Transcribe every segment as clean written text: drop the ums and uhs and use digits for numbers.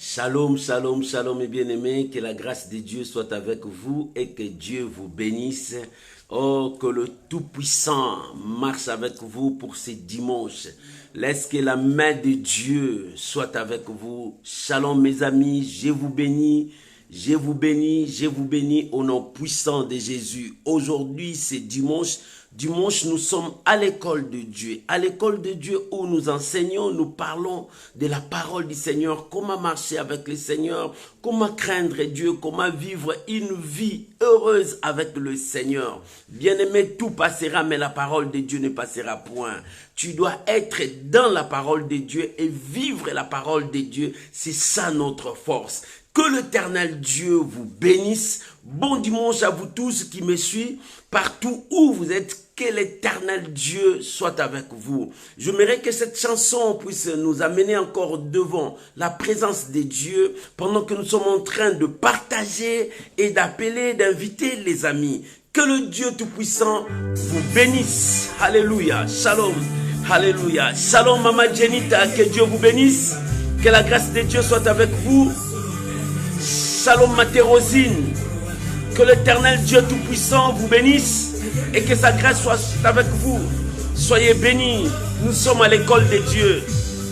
Shalom, shalom, shalom mes bien-aimés, que la grâce de Dieu soit avec vous et que Dieu vous bénisse. Oh, que le Tout-Puissant marche avec vous pour ce dimanche. Laisse que la main de Dieu soit avec vous. Shalom mes amis, je vous bénis. Je vous bénis, je vous bénis au nom puissant de Jésus. Aujourd'hui, c'est dimanche. Dimanche, nous sommes à l'école de Dieu. À l'école de Dieu où nous enseignons, nous parlons de la parole du Seigneur. Comment marcher avec le Seigneur. Comment craindre Dieu. Comment vivre une vie heureuse avec le Seigneur. Bien-aimé, tout passera, mais la parole de Dieu ne passera point. Tu dois être dans la parole de Dieu et vivre la parole de Dieu. C'est ça notre force. Que l'Éternel Dieu vous bénisse. Bon dimanche à vous tous qui me suivent. Partout où vous êtes, que l'Éternel Dieu soit avec vous. J'aimerais que cette chanson puisse nous amener encore devant la présence de Dieu pendant que nous sommes en train de partager et d'appeler, d'inviter les amis. Que le Dieu Tout-Puissant vous bénisse. Alléluia. Shalom. Alléluia. Shalom Maman Jenita. Que Dieu vous bénisse. Que la grâce de Dieu soit avec vous. Shalom Matérosine. Que l'Éternel Dieu Tout-Puissant vous bénisse et que sa grâce soit avec vous. Soyez bénis. Nous sommes à l'école de Dieu.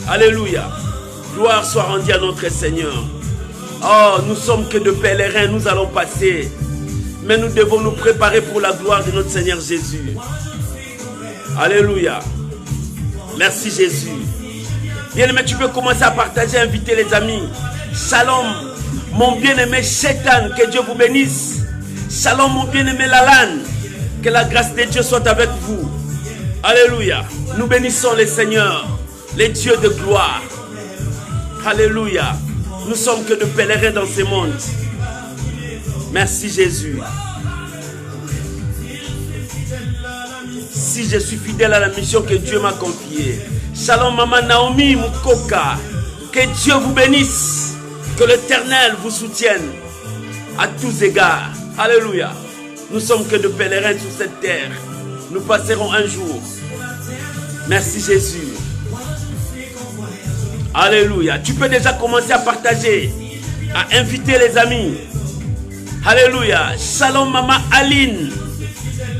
Alléluia. Gloire soit rendue à notre Seigneur. Oh, nous sommes que de pèlerins, nous allons passer. Mais nous devons nous préparer pour la gloire de notre Seigneur Jésus. Alléluia. Merci Jésus. Bien-aimé, tu peux commencer à partager, inviter les amis. Shalom, mon bien-aimé Chétan, que Dieu vous bénisse. Shalom, mon bien-aimé Lalan, que la grâce de Dieu soit avec vous. Alléluia. Nous bénissons le Seigneur, les dieux de gloire. Alléluia. Nous sommes que de pèlerins dans ce monde. Merci Jésus. Si je suis fidèle à la mission que Dieu m'a confiée. Shalom Maman Naomi Mukoka. Que Dieu vous bénisse. Que l'Éternel vous soutienne à tous égards. Alléluia. Nous sommes que de pèlerins sur cette terre. Nous passerons un jour. Merci Jésus. Alléluia. Tu peux déjà commencer à partager, à inviter les amis. Alléluia. Shalom Maman Aline.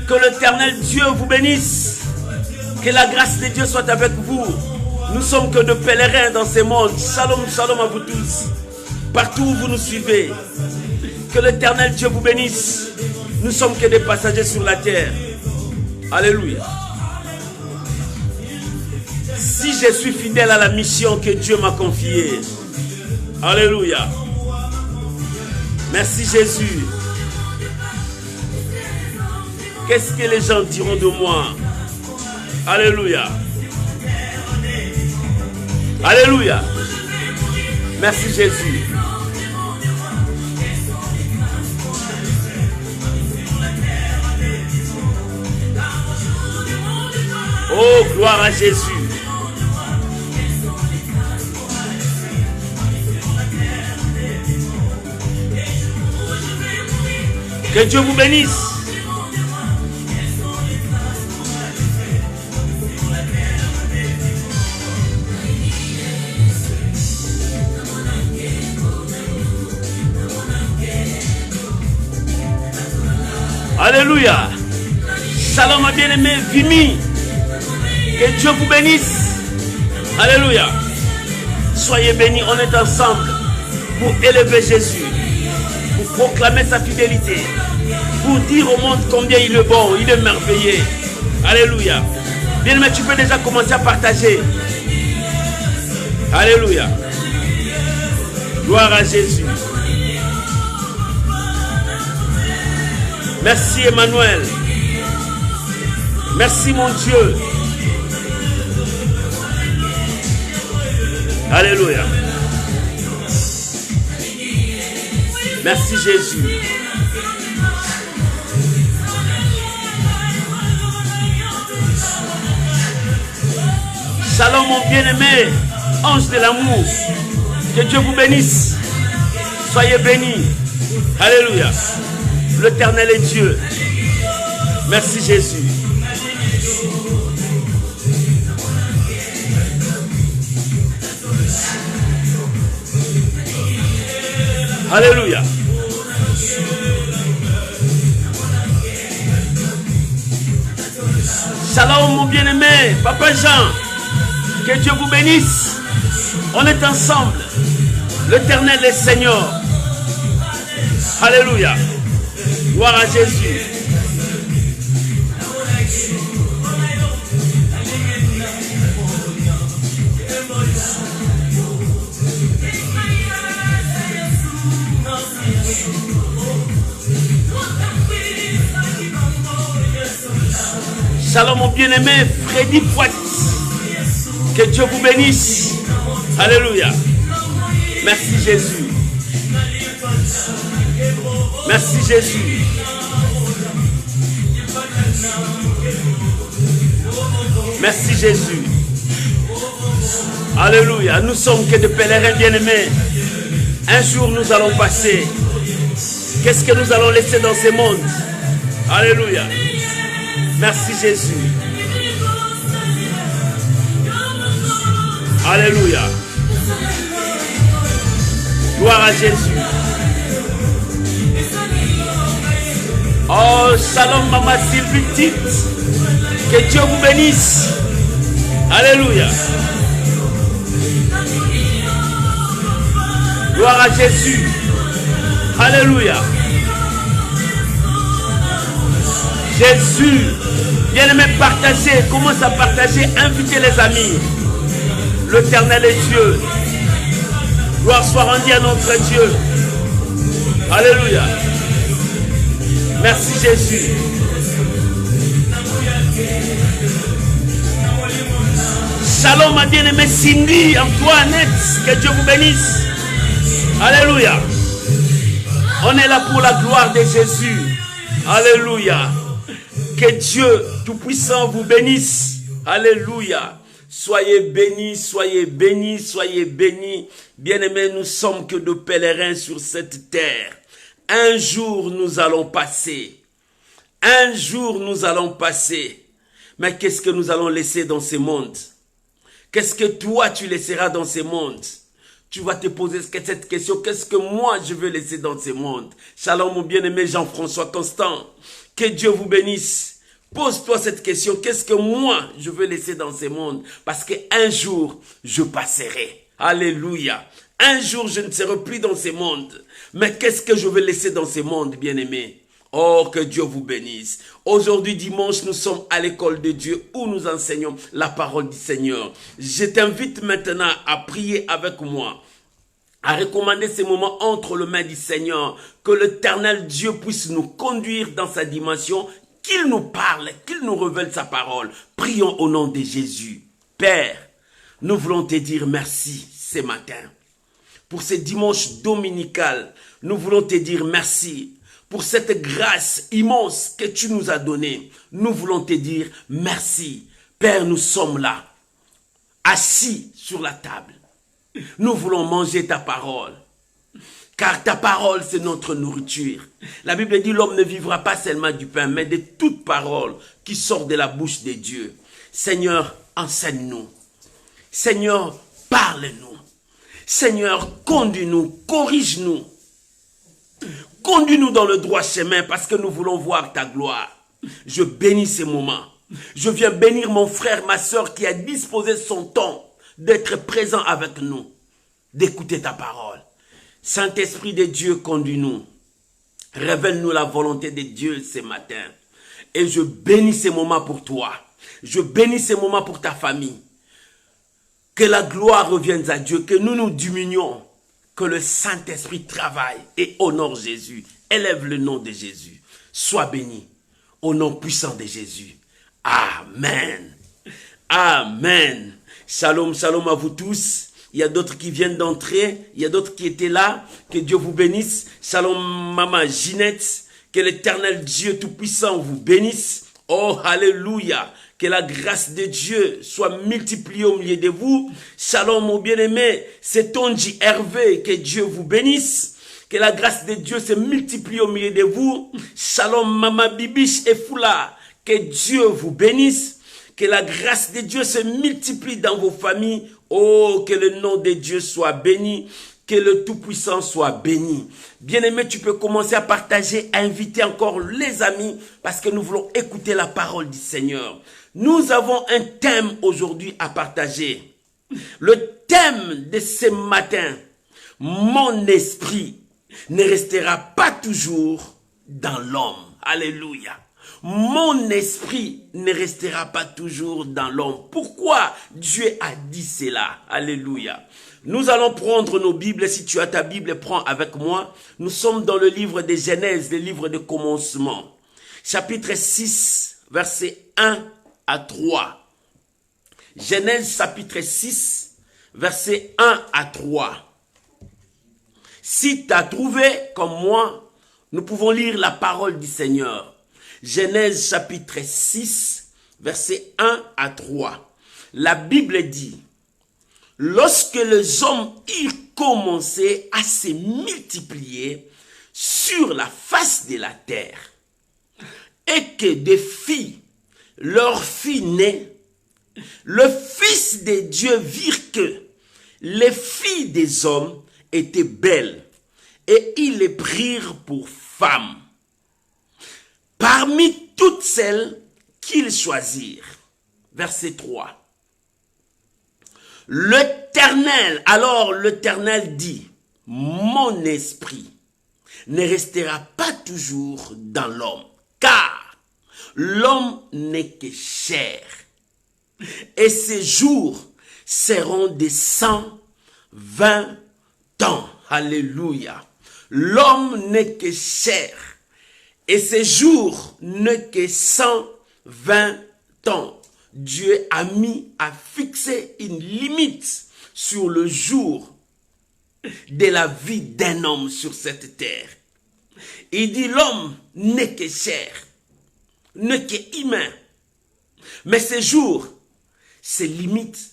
Que l'Éternel Dieu vous bénisse. Que la grâce de Dieu soit avec vous. Nous sommes que de pèlerins dans ce monde. Shalom, shalom à vous tous. Partout où vous nous suivez. Que l'Éternel Dieu vous bénisse. Nous sommes que des passagers sur la terre. Alléluia. Si je suis fidèle à la mission que Dieu m'a confiée. Alléluia. Merci Jésus. Qu'est-ce que les gens diront de moi? Alléluia. Alléluia. Merci Jésus. Oh, gloire à Jésus. Que Dieu vous bénisse. Alléluia. Shalom à bien-aimé Vimy. Que Dieu vous bénisse. Alléluia. Soyez bénis, on est ensemble pour élever Jésus, pour proclamer sa fidélité, pour dire au monde combien il est bon, il est merveilleux. Alléluia. Bien-aimé, tu peux déjà commencer à partager. Alléluia. Gloire à Jésus. Merci Emmanuel. Merci mon Dieu. Alléluia. Merci Jésus. Shalom mon bien-aimé, ange de l'amour. Que Dieu vous bénisse. Soyez bénis. Alléluia. L'Éternel est Dieu. Merci Jésus. Alléluia. Shalom mon bien-aimé, Papa Jean. Que Dieu vous bénisse. On est ensemble. L'Éternel est Seigneur. Alléluia. Gloire à Jésus. Shalom mon bien-aimé Freddy Poit. Que Dieu vous bénisse. Alléluia. Merci Jésus. Merci Jésus. Merci Jésus. Alléluia. Nous sommes que des pèlerins bien-aimés. Un jour nous allons passer. Qu'est-ce que nous allons laisser dans ce monde? Alléluia. Merci Jésus. Alléluia. Gloire à Jésus. Oh, shalom Maman Sylvie Tite. Que Dieu vous bénisse. Alléluia. Gloire à Jésus. Alléluia. Jésus. Bien-aimé, partagez. Commence à partager. Invitez les amis. L'Éternel est Dieu. Gloire soit rendue à notre Dieu. Alléluia. Merci Jésus. Shalom ma bien-aimée Cindy, Antoinette, que Dieu vous bénisse. Alléluia. On est là pour la gloire de Jésus. Alléluia. Que Dieu Tout-Puissant vous bénisse. Alléluia. Soyez bénis, soyez bénis, soyez bénis. Bien-aimés, nous sommes que de pèlerins sur cette terre. Un jour, nous allons passer. Un jour, nous allons passer. Mais qu'est-ce que nous allons laisser dans ce monde? Qu'est-ce que toi, tu laisseras dans ce monde? Tu vas te poser cette question. Qu'est-ce que moi, je veux laisser dans ce monde? Shalom, mon bien-aimé Jean-François Constant. Que Dieu vous bénisse. Pose-toi cette question. Qu'est-ce que moi, je veux laisser dans ce monde? Parce qu'un jour, je passerai. Alléluia. Un jour, je ne serai plus dans ce monde. Mais qu'est-ce que je veux laisser dans ce monde, bien-aimé? Oh, que Dieu vous bénisse. Aujourd'hui, dimanche, nous sommes à l'école de Dieu où nous enseignons la parole du Seigneur. Je t'invite maintenant à prier avec moi, à recommander ces moments entre les mains du Seigneur, que l'Éternel Dieu puisse nous conduire dans sa dimension, qu'il nous parle, qu'il nous révèle sa parole. Prions au nom de Jésus. Père, nous voulons te dire merci ce matin. Pour ce dimanche dominical, nous voulons te dire merci. Pour cette grâce immense que tu nous as donnée, nous voulons te dire merci. Père, nous sommes là, assis sur la table. Nous voulons manger ta parole. Car ta parole, c'est notre nourriture. La Bible dit, l'homme ne vivra pas seulement du pain, mais de toute parole qui sort de la bouche de Dieu. Seigneur, enseigne-nous. Seigneur, parle-nous. Seigneur, conduis-nous, corrige-nous. Conduis-nous dans le droit chemin parce que nous voulons voir ta gloire. Je bénis ces moments. Je viens bénir mon frère, ma soeur qui a disposé son temps d'être présent avec nous, d'écouter ta parole. Saint-Esprit de Dieu, conduis-nous. Révèle-nous la volonté de Dieu ce matin. Et je bénis ces moments pour toi. Je bénis ces moments pour ta famille. Que la gloire revienne à Dieu, que nous nous diminuions. Que le Saint-Esprit travaille et honore Jésus. Élève le nom de Jésus. Sois béni au nom puissant de Jésus. Amen. Amen. Shalom, shalom à vous tous. Il y a d'autres qui viennent d'entrer. Il y a d'autres qui étaient là. Que Dieu vous bénisse. Shalom, maman Ginette. Que l'Éternel Dieu Tout-Puissant vous bénisse. Oh, alléluia. Que la grâce de Dieu soit multipliée au milieu de vous. Shalom, mon bien-aimé. C'est Tonji Hervé. Que Dieu vous bénisse. Que la grâce de Dieu se multiplie au milieu de vous. Shalom, Maman Bibiche et Foula. Que Dieu vous bénisse. Que la grâce de Dieu se multiplie dans vos familles. Oh, que le nom de Dieu soit béni. Que le Tout-Puissant soit béni. Bien-aimé, tu peux commencer à partager, à inviter encore les amis, parce que nous voulons écouter la parole du Seigneur. Nous avons un thème aujourd'hui à partager. Le thème de ce matin, mon esprit ne restera pas toujours dans l'homme. Alléluia. Mon esprit ne restera pas toujours dans l'homme. Pourquoi Dieu a dit cela? Alléluia. Nous allons prendre nos Bibles. Si tu as ta Bible, prends avec moi. Nous sommes dans le livre de Genèse, le livre de commencement. Chapitre 6, versets 1 à 3. Genèse chapitre 6, versets 1 à 3. Si tu as trouvé, comme moi, nous pouvons lire la parole du Seigneur. Genèse chapitre 6, versets 1 à 3. La Bible dit: lorsque les hommes eurent commencé à se multiplier sur la face de la terre, et que des filles, leurs filles nées, le Fils de Dieu virent que les filles des hommes étaient belles, et ils les prirent pour femmes, parmi toutes celles qu'ils choisirent. Verset 3. Alors l'Éternel dit: mon esprit ne restera pas toujours dans l'homme, car l'homme n'est que chair, et ses jours seront de 120 ans. Alléluia. L'homme n'est que chair, et ses jours n'est que 120 ans. Dieu a fixé une limite sur le jour de la vie d'un homme sur cette terre. Il dit: l'homme n'est que chair, n'est que humain, mais ses jours se limitent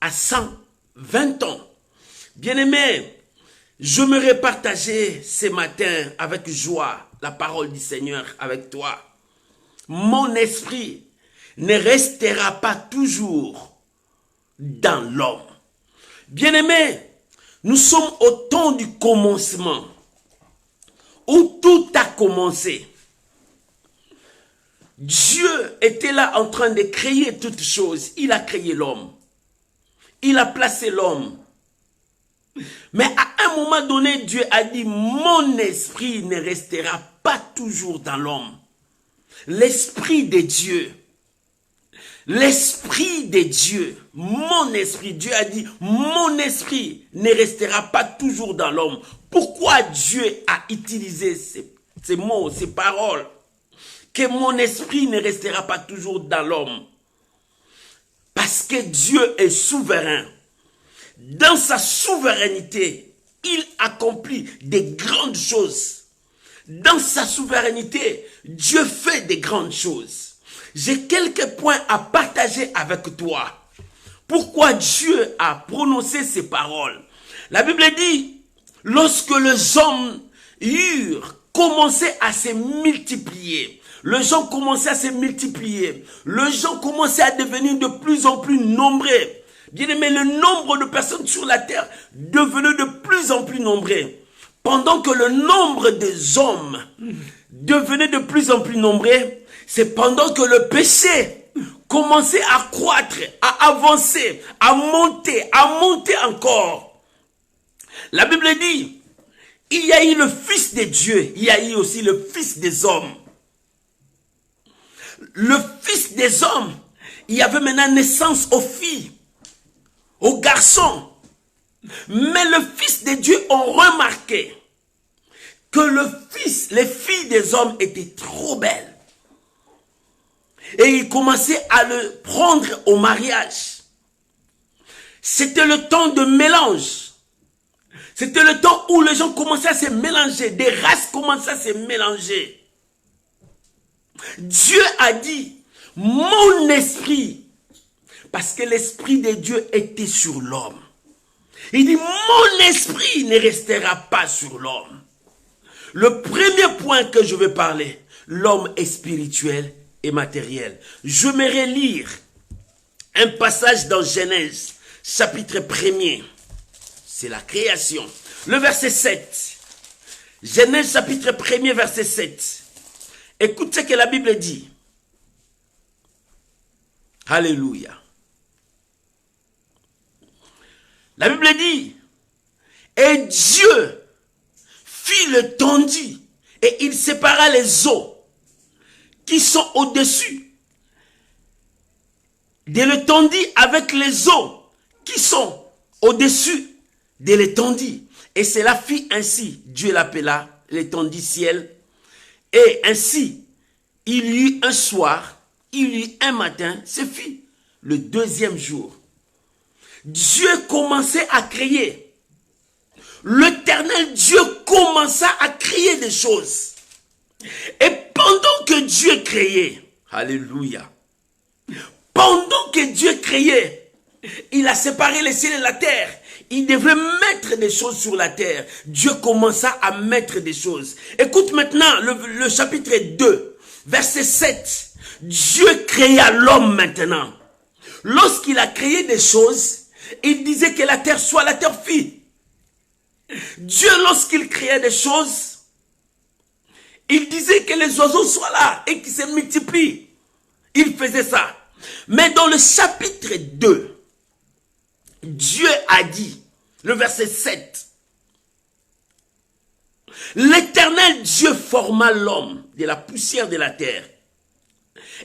à 120 ans. Bien-aimé, j'aimerais partager ce matin avec joie la parole du Seigneur avec toi. Mon esprit ne restera pas toujours dans l'homme. Bien-aimé, nous sommes au temps du commencement, où tout a commencé. Dieu était là en train de créer toutes choses. Il a créé l'homme. Il a placé l'homme. Mais à un moment donné, Dieu a dit: mon esprit ne restera pas toujours dans l'homme. L'esprit de Dieu. L'esprit de Dieu, mon esprit, Dieu a dit: mon esprit ne restera pas toujours dans l'homme. Pourquoi Dieu a utilisé ces mots, ces paroles? Que mon esprit ne restera pas toujours dans l'homme. Parce que Dieu est souverain. Dans sa souveraineté, il accomplit des grandes choses. Dans sa souveraineté, Dieu fait des grandes choses. J'ai quelques points à partager avec toi. Pourquoi Dieu a prononcé ces paroles? La Bible dit: lorsque les hommes eurent commencé à se multiplier, les gens commençaient à se multiplier, les gens commençaient à devenir de plus en plus nombreux. Bien aimé, le nombre de personnes sur la terre devenait de plus en plus nombreux. Pendant que le nombre des hommes devenait de plus en plus nombreux, c'est pendant que le péché commençait à croître, à avancer, à monter encore. La Bible dit: il y a eu le Fils de Dieu, il y a eu aussi le Fils des hommes. Le Fils des hommes, il y avait maintenant naissance aux filles, aux garçons. Mais le Fils de Dieu ont remarqué que les filles des hommes étaient trop belles. Et ils commençaient à le prendre au mariage. C'était le temps de mélange. C'était le temps où les gens commençaient à se mélanger. Des races commençaient à se mélanger. Dieu a dit: mon esprit, parce que l'esprit de Dieu était sur l'homme. Il dit: mon esprit ne restera pas sur l'homme. Le premier point que je veux parler, l'homme est spirituel et matériel. J'aimerais lire un passage dans Genèse, chapitre 1er. C'est la création. Le verset 7. Genèse chapitre 1er, verset 7. Écoute ce que la Bible dit. Alléluia. La Bible dit, et Dieu fit le tendit et il sépara les eaux qui sont au-dessus de l'étendue avec les eaux qui sont au-dessus de l'étendue. Et cela fit ainsi. Dieu l'appela l'étendue ciel. Et ainsi, il y eut un soir, il y eut un matin, ce fut le deuxième jour. Dieu commençait à créer. L'Éternel Dieu commença à créer des choses. Et pendant que Dieu créait, alléluia, pendant que Dieu créait, il a séparé les cieux et la terre. Il devait mettre des choses sur la terre. Dieu commença à mettre des choses. Écoute maintenant le chapitre 2, verset 7. Dieu créa l'homme maintenant. Lorsqu'il a créé des choses, il disait que la terre soit, la terre fit. Dieu, lorsqu'il créait des choses, il disait que les oiseaux soient là et qu'ils se multiplient. Il faisait ça. Mais dans le chapitre 2, Dieu a dit, le verset 7, l'Éternel Dieu forma l'homme de la poussière de la terre.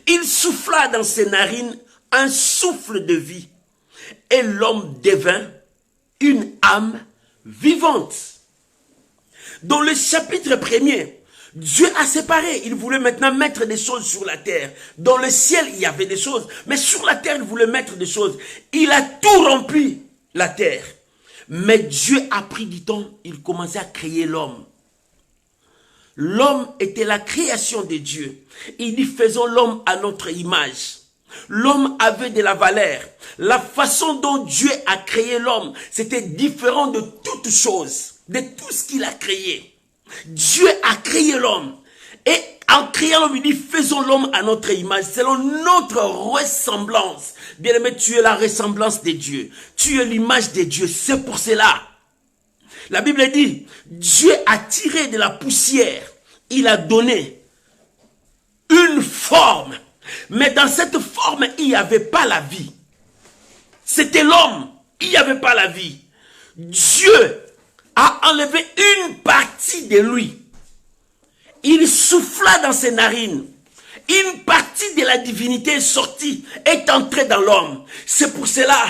Il souffla dans ses narines un souffle de vie et l'homme devint une âme vivante. Dans le chapitre 1er, Dieu a séparé. Il voulait maintenant mettre des choses sur la terre. Dans le ciel, il y avait des choses. Mais sur la terre, il voulait mettre des choses. Il a tout rempli, la terre. Mais Dieu a pris du temps. Il commençait à créer l'homme. L'homme était la création de Dieu. Il dit, faisons l'homme à notre image. L'homme avait de la valeur. La façon dont Dieu a créé l'homme, c'était différent de toutes choses, de tout ce qu'il a créé. Dieu a créé l'homme. Et en créant l'homme, il dit, faisons l'homme à notre image, selon notre ressemblance. Bien-aimé, tu es la ressemblance de Dieu. Tu es l'image de Dieu. C'est pour cela. La Bible dit, Dieu a tiré de la poussière. Il a donné une forme. Mais dans cette forme, il n'y avait pas la vie. C'était l'homme. Il n'y avait pas la vie. Dieu a enlevé une partie de lui. Il souffla dans ses narines. Une partie de la divinité est sortie, est entrée dans l'homme. C'est pour cela,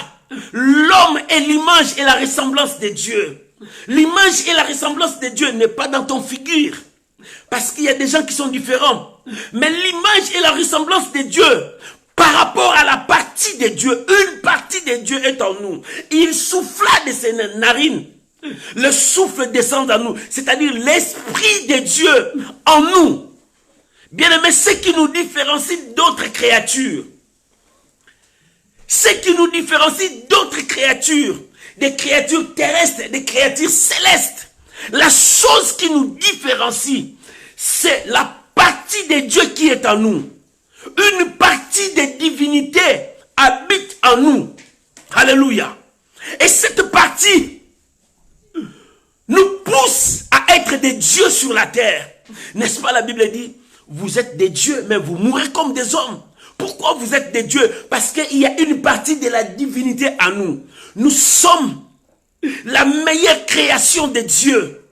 l'homme est l'image et la ressemblance de Dieu. L'image et la ressemblance de Dieu n'est pas dans ton figure. Parce qu'il y a des gens qui sont différents. Mais l'image et la ressemblance de Dieu, par rapport à la partie de Dieu, une partie de Dieu est en nous. Il souffla de ses narines. Le souffle descend en nous, c'est-à-dire l'esprit de Dieu en nous. Bien-aimé, ce qui nous différencie d'autres créatures, ce qui nous différencie d'autres créatures, des créatures terrestres, des créatures célestes, la chose qui nous différencie, c'est la partie de Dieu qui est en nous. Une partie de divinité habite en nous. Alléluia. Et cette partie nous pousse à être des dieux sur la terre. N'est-ce pas, la Bible dit, vous êtes des dieux, mais vous mourrez comme des hommes. Pourquoi vous êtes des dieux? Parce qu'il y a une partie de la divinité en nous. Nous sommes la meilleure création de Dieu.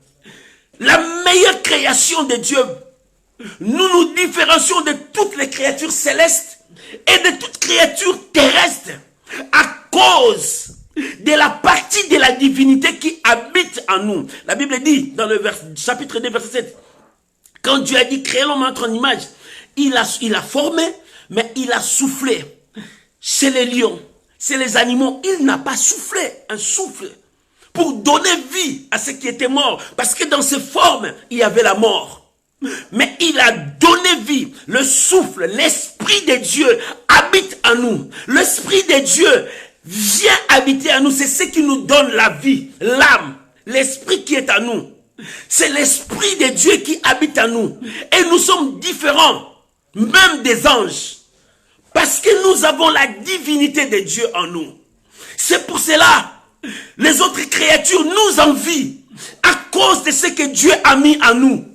La meilleure création de Dieu. Nous nous différencions de toutes les créatures célestes et de toutes créatures terrestres à cause de la partie de la divinité qui habite en nous. La Bible dit dans le chapitre 2, verset 7, quand Dieu a dit créer l'homme à notre image, il a formé, mais il a soufflé. Chez les lions, chez les animaux, il n'a pas soufflé, un souffle, pour donner vie à ce qui était mort. Parce que dans ces formes, il y avait la mort. Mais il a donné vie. Le souffle, l'esprit de Dieu habite en nous. L'esprit de Dieu vient habiter en nous. C'est ce qui nous donne la vie, l'âme, l'esprit qui est en nous. C'est l'esprit de Dieu qui habite en nous. Et nous sommes différents, même des anges. Parce que nous avons la divinité de Dieu en nous. C'est pour cela, les autres créatures nous envient. cause de ce que Dieu a mis en nous.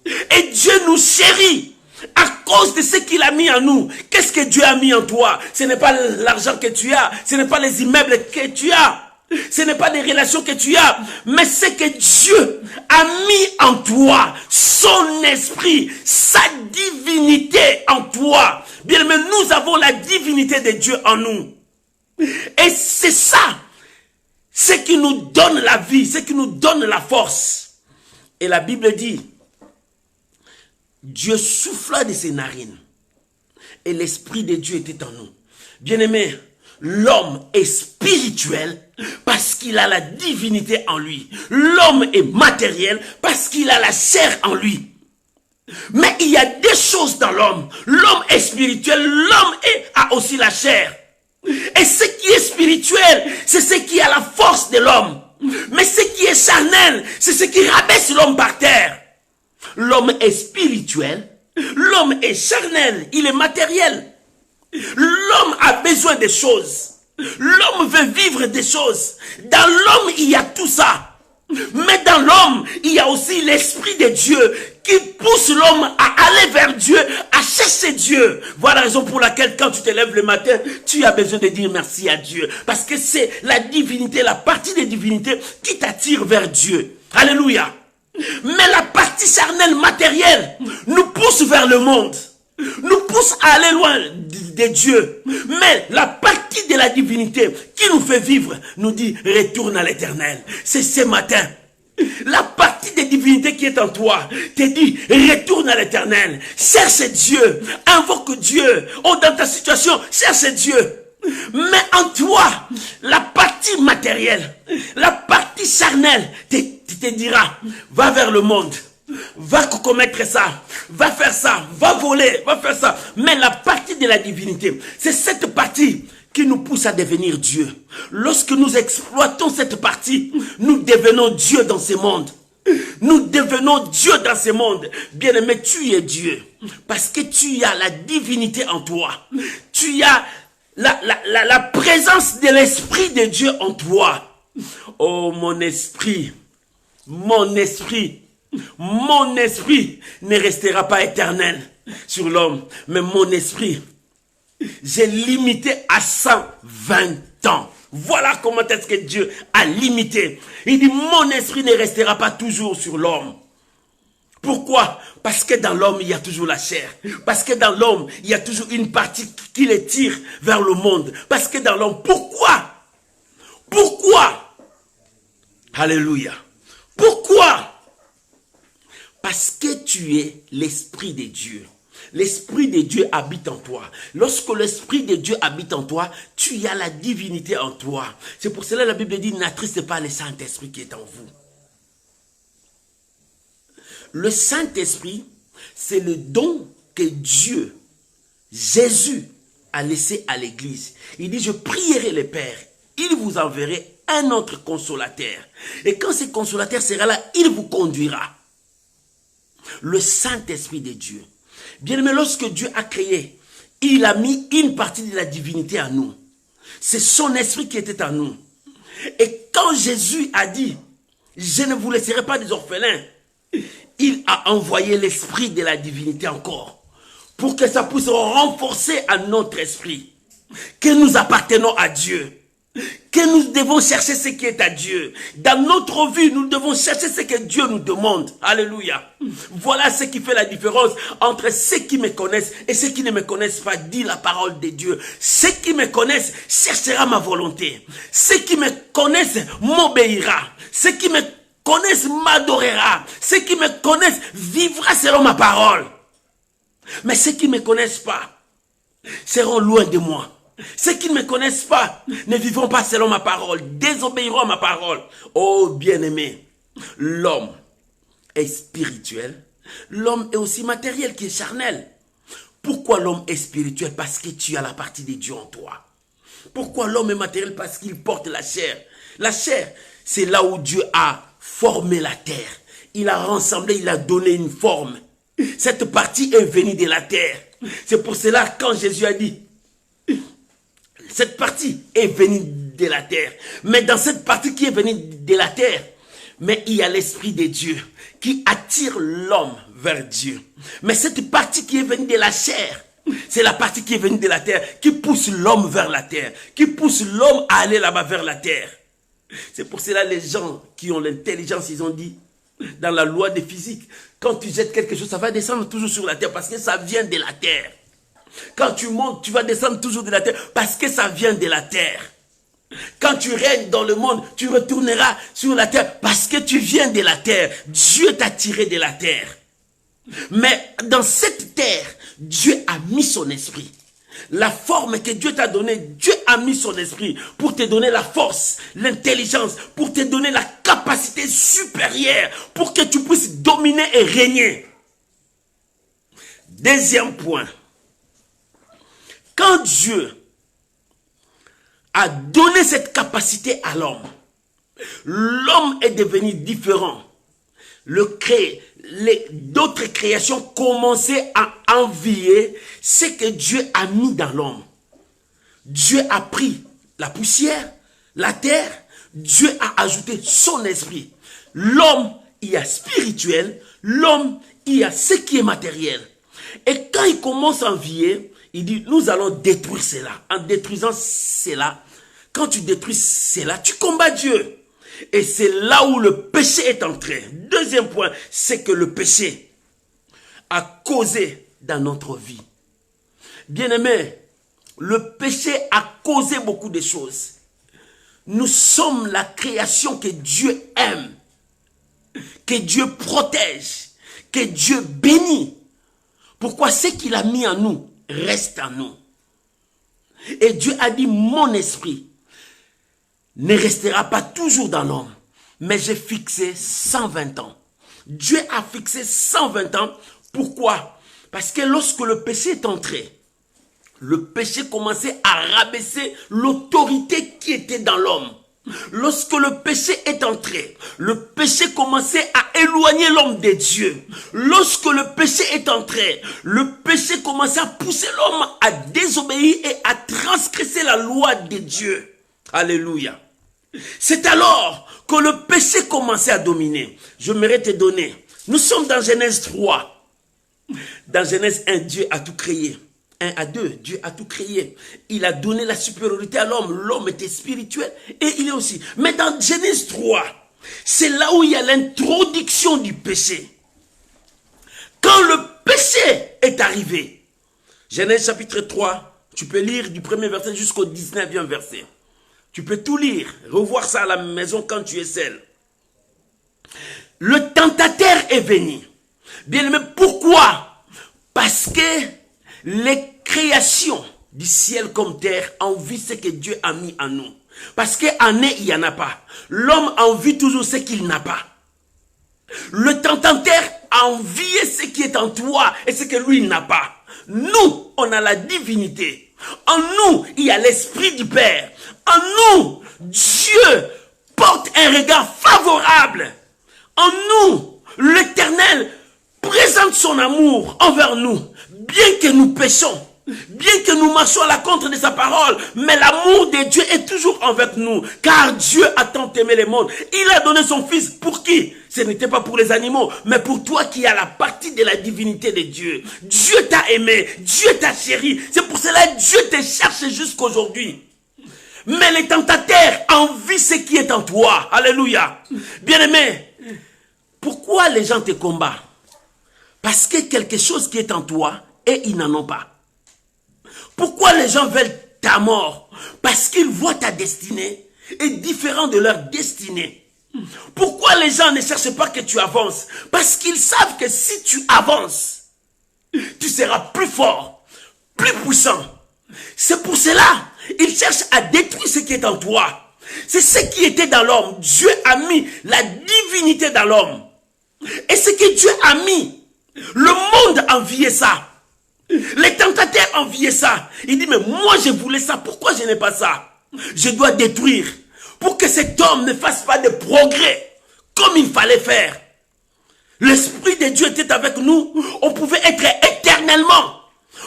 Et Dieu nous chérit à cause de ce qu'il a mis en nous. Qu'est-ce que Dieu a mis en toi? Ce n'est pas l'argent que tu as, ce n'est pas les immeubles que tu as, ce n'est pas les relations que tu as, mais c'est que Dieu a mis en toi son esprit, sa divinité en toi. Bien aimé, nous avons la divinité de Dieu en nous. Et c'est ça, ce qui nous donne la vie, ce qui nous donne la force. Et la Bible dit, Dieu souffla de ses narines et l'esprit de Dieu était en nous. Bien-aimé, l'homme est spirituel parce qu'il a la divinité en lui. L'homme est matériel parce qu'il a la chair en lui. Mais il y a des choses dans l'homme. L'homme est spirituel, l'homme a aussi la chair. Et ce qui est spirituel, c'est ce qui a la force de l'homme. Mais ce qui est charnel, c'est ce qui rabaisse l'homme par terre. L'homme est spirituel, l'homme est charnel, il est matériel. L'homme a besoin des choses. L'homme veut vivre des choses. Dans l'homme, il y a tout ça. Mais dans l'homme, il y a aussi l'esprit de Dieu qui pousse l'homme à aller vers Dieu, à chercher Dieu. Voilà la raison pour laquelle quand tu te lèves le matin, tu as besoin de dire merci à Dieu. Parce que c'est la divinité, la partie des divinités qui t'attire vers Dieu. Alléluia. Mais la partie charnelle matérielle nous pousse vers le monde, nous pousse à aller loin de Dieu. Mais la partie de la divinité qui nous fait vivre nous dit retourne à l'éternel. C'est ce matin. La partie de divinité qui est en toi te dit retourne à l'éternel. Cherche Dieu, invoque Dieu. Oh, dans ta situation, cherche Dieu. Mais en toi, la partie matérielle, la partie charnelle te dira, va vers le monde, va commettre ça, va faire ça, va voler, va faire ça. Mais la partie de la divinité, c'est cette partie qui nous pousse à devenir Dieu. Lorsque nous exploitons cette partie, nous devenons Dieu dans ce monde. Nous devenons Dieu dans ce monde. Bien-aimé, tu es Dieu. Parce que tu as la divinité en toi. Tu as la présence de l'esprit de Dieu en toi. Oh, mon esprit ne restera pas éternel sur l'homme, mais mon esprit, j'ai limité à 120 ans. Voilà comment est-ce que Dieu a limité. Il dit, mon esprit ne restera pas toujours sur l'homme. Pourquoi? Parce que dans l'homme, il y a toujours la chair. Parce que dans l'homme, il y a toujours une partie qui les tire vers le monde. Parce que dans l'homme, pourquoi? Alléluia. Pourquoi? Parce que tu es l'esprit de Dieu. L'esprit de Dieu habite en toi. Lorsque l'esprit de Dieu habite en toi, tu as la divinité en toi. C'est pour cela que la Bible dit, n'attristez pas le Saint-Esprit qui est en vous. Le Saint-Esprit, c'est le don que Dieu, Jésus, a laissé à l'Église. Il dit, je prierai le Père, il vous enverra un autre consolateur. Et quand ce consolateur sera là, il vous conduira. Le Saint-Esprit de Dieu. Bien aimé, lorsque Dieu a créé, il a mis une partie de la divinité en nous. C'est son esprit qui était en nous. Et quand Jésus a dit, je ne vous laisserai pas des orphelins, il a envoyé l'esprit de la divinité encore, pour que ça puisse renforcer à notre esprit, que nous appartenons à Dieu, que nous devons chercher ce qui est à Dieu. Dans notre vie, nous devons chercher ce que Dieu nous demande. Alléluia. Voilà ce qui fait la différence entre ceux qui me connaissent et ceux qui ne me connaissent pas, dit la parole de Dieu. Ceux qui me connaissent cherchera ma volonté. Ceux qui me connaissent m'obéira. Ceux qui me connaissent m'adorera. Ceux qui me connaissent vivra selon ma parole. Mais ceux qui ne me connaissent pas seront loin de moi. Ceux qui ne me connaissent pas ne vivront pas selon ma parole, désobéiront à ma parole. Oh bien-aimé, l'homme est spirituel, l'homme est aussi matériel qui est charnel. Pourquoi l'homme est spirituel? Parce que tu as la partie de Dieu en toi. Pourquoi l'homme est matériel? Parce qu'il porte la chair. La chair, c'est là où Dieu a formé la terre. Il a rassemblé, il a donné une forme. Cette partie est venue de la terre. C'est pour cela quand Jésus a dit, cette partie est venue de la terre. Mais dans cette partie qui est venue de la terre, Mais il y a l'Esprit de Dieu qui attire l'homme vers Dieu. Mais cette partie qui est venue de la chair, c'est la partie qui est venue de la terre, qui pousse l'homme vers la terre, qui pousse l'homme à aller là-bas vers la terre. C'est pour cela les gens qui ont l'intelligence, ils ont dit, dans la loi de physique, quand tu jettes quelque chose, ça va descendre toujours sur la terre parce que ça vient de la terre. Quand tu montes, tu vas descendre toujours de la terre parce que ça vient de la terre. Quand tu règnes dans le monde, tu retourneras sur la terre parce que tu viens de la terre. Dieu t'a tiré de la terre. Mais dans cette terre, Dieu a mis son esprit. La forme que Dieu t'a donnée, Dieu a mis son esprit pour te donner la force, l'intelligence, pour te donner la capacité supérieure, pour que tu puisses dominer et régner. Deuxième point. Quand Dieu a donné cette capacité à l'homme, l'homme est devenu différent. D'autres créations commençaient à envier ce que Dieu a mis dans l'homme. Dieu a pris la poussière, la terre, Dieu a ajouté son esprit. L'homme, il y a spirituel, l'homme, il y a ce qui est matériel. Et quand il commence à envier, il dit, nous allons détruire cela. En détruisant cela, quand tu détruis cela, tu combats Dieu. Et c'est là où le péché est entré. Deuxième point, c'est que le péché a causé dans notre vie. Bien-aimés, le péché a causé beaucoup de choses. Nous sommes la création que Dieu aime, que Dieu protège, que Dieu bénit. Pourquoi ce qu'il a mis en nous reste en nous. Et Dieu a dit, mon esprit ne restera pas toujours dans l'homme, mais j'ai fixé 120 ans. Dieu a fixé 120 ans. Pourquoi? Parce que lorsque le péché est entré, le péché commençait à rabaisser l'autorité qui était dans l'homme. Lorsque le péché est entré, le péché commençait à éloigner l'homme de Dieu. Lorsque le péché est entré, le péché commençait à pousser l'homme à désobéir et à transgresser la loi de Dieu. Alléluia. C'est alors que le péché commençait à dominer. Je m'aimerais te donner. Nous sommes dans Genèse 3. Dans Genèse 1, Dieu a tout créé. 1 à 2, Dieu a tout créé. Il a donné la supériorité à l'homme. L'homme était spirituel et il est aussi. Mais dans Genèse 3, c'est là où il y a l'introduction du péché. Quand le péché est arrivé, Genèse chapitre 3, tu peux lire du premier verset jusqu'au 19e verset. Tu peux tout lire, revoir ça à la maison quand tu es seul. Le tentateur est venu. Bien aimé, pourquoi? Parce que les créations du ciel comme terre envient ce que Dieu a mis en nous. Parce qu'en eux, il n'y en a pas. L'homme envie toujours ce qu'il n'a pas. Le tentateur envie ce qui est en toi et ce que lui n'a pas. Nous, on a la divinité. En nous, il y a l'esprit du Père. En nous, Dieu porte un regard favorable. En nous, l'Éternel présente son amour envers nous. Bien que nous péchons, bien que nous marchons à la contre de sa parole, mais l'amour de Dieu est toujours envers nous. Car Dieu a tant aimé le monde. Il a donné son Fils pour qui? Ce n'était pas pour les animaux, mais pour toi qui as la partie de la divinité de Dieu. Dieu t'a aimé, Dieu t'a chéri. C'est pour cela que Dieu te cherche jusqu'aujourd'hui. Mais les tentateurs envient ce qui est en toi. Alléluia. Bien-aimé, pourquoi les gens te combattent? Parce que quelque chose qui est en toi et ils n'en ont pas. Pourquoi les gens veulent ta mort? Parce qu'ils voient ta destinée est différente de leur destinée. Pourquoi les gens ne cherchent pas que tu avances? Parce qu'ils savent que si tu avances, tu seras plus fort, plus puissant. C'est pour cela ils cherchent à détruire ce qui est en toi. C'est ce qui était dans l'homme. Dieu a mis la divinité dans l'homme. Et ce que Dieu a mis, le monde enviait ça. Les tentateurs enviaient ça. Il dit, mais moi je voulais ça. Pourquoi je n'ai pas ça? Je dois détruire. Pour que cet homme ne fasse pas de progrès comme il fallait faire. L'Esprit de Dieu était avec nous. On pouvait être éternellement.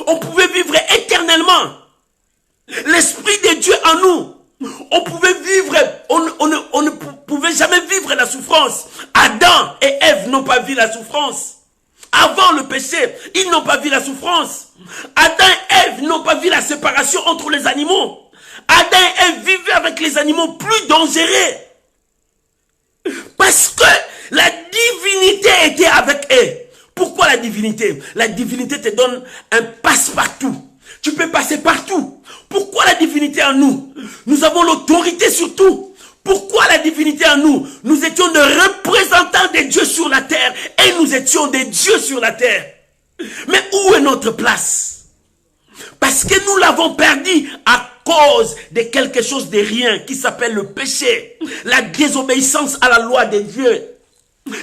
On pouvait vivre éternellement. L'Esprit de Dieu en nous On pouvait vivre, on ne pouvait jamais vivre la souffrance. Adam et Ève n'ont pas vu la souffrance. Avant le péché, ils n'ont pas vu la souffrance. Adam et Ève n'ont pas vu la séparation entre les animaux. Adam et Ève vivaient avec les animaux plus dangereux. Parce que la divinité était avec eux. Pourquoi la divinité? La divinité te donne un passe-partout. Tu peux passer partout. Pourquoi la divinité en nous? Nous avons l'autorité sur tout. Pourquoi la divinité en nous? Nous étions des représentants de Dieu sur la terre et nous étions des dieux sur la terre. Mais où est notre place? Parce que nous l'avons perdu à cause de quelque chose de rien qui s'appelle le péché, la désobéissance à la loi de Dieu,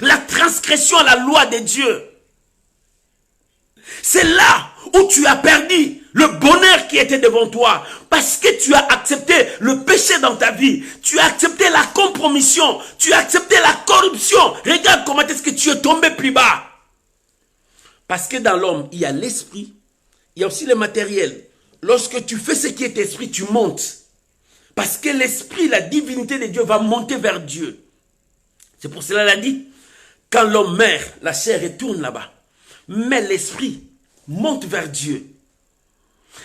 la transgression à la loi de Dieu. C'est là où tu as perdu le bonheur qui était devant toi. Parce que tu as accepté le péché dans ta vie. Tu as accepté la compromission. Tu as accepté la corruption. Regarde comment est-ce que tu es tombé plus bas. Parce que dans l'homme, il y a l'esprit. Il y a aussi le matériel. Lorsque tu fais ce qui est esprit, tu montes. Parce que l'esprit, la divinité de Dieu va monter vers Dieu. C'est pour cela qu'il a dit, quand l'homme meurt, la chair retourne là-bas. Mais l'esprit monte vers Dieu.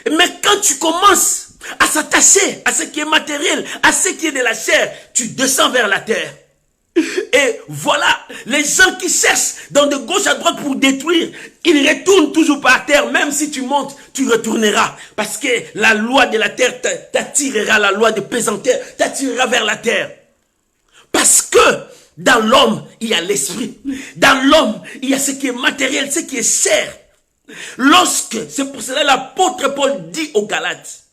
Mais quand tu commences à s'attacher à ce qui est matériel, à ce qui est de la chair, tu descends vers la terre. Et voilà, les gens qui cherchent dans de gauche à droite pour détruire, ils retournent toujours par terre. Même si tu montes, tu retourneras. Parce que la loi de la terre t'attirera, la loi de pesanteur t'attirera vers la terre. Parce que dans l'homme, il y a l'esprit. Dans l'homme, il y a ce qui est matériel, ce qui est chair. C'est pour cela l'apôtre Paul dit aux Galates,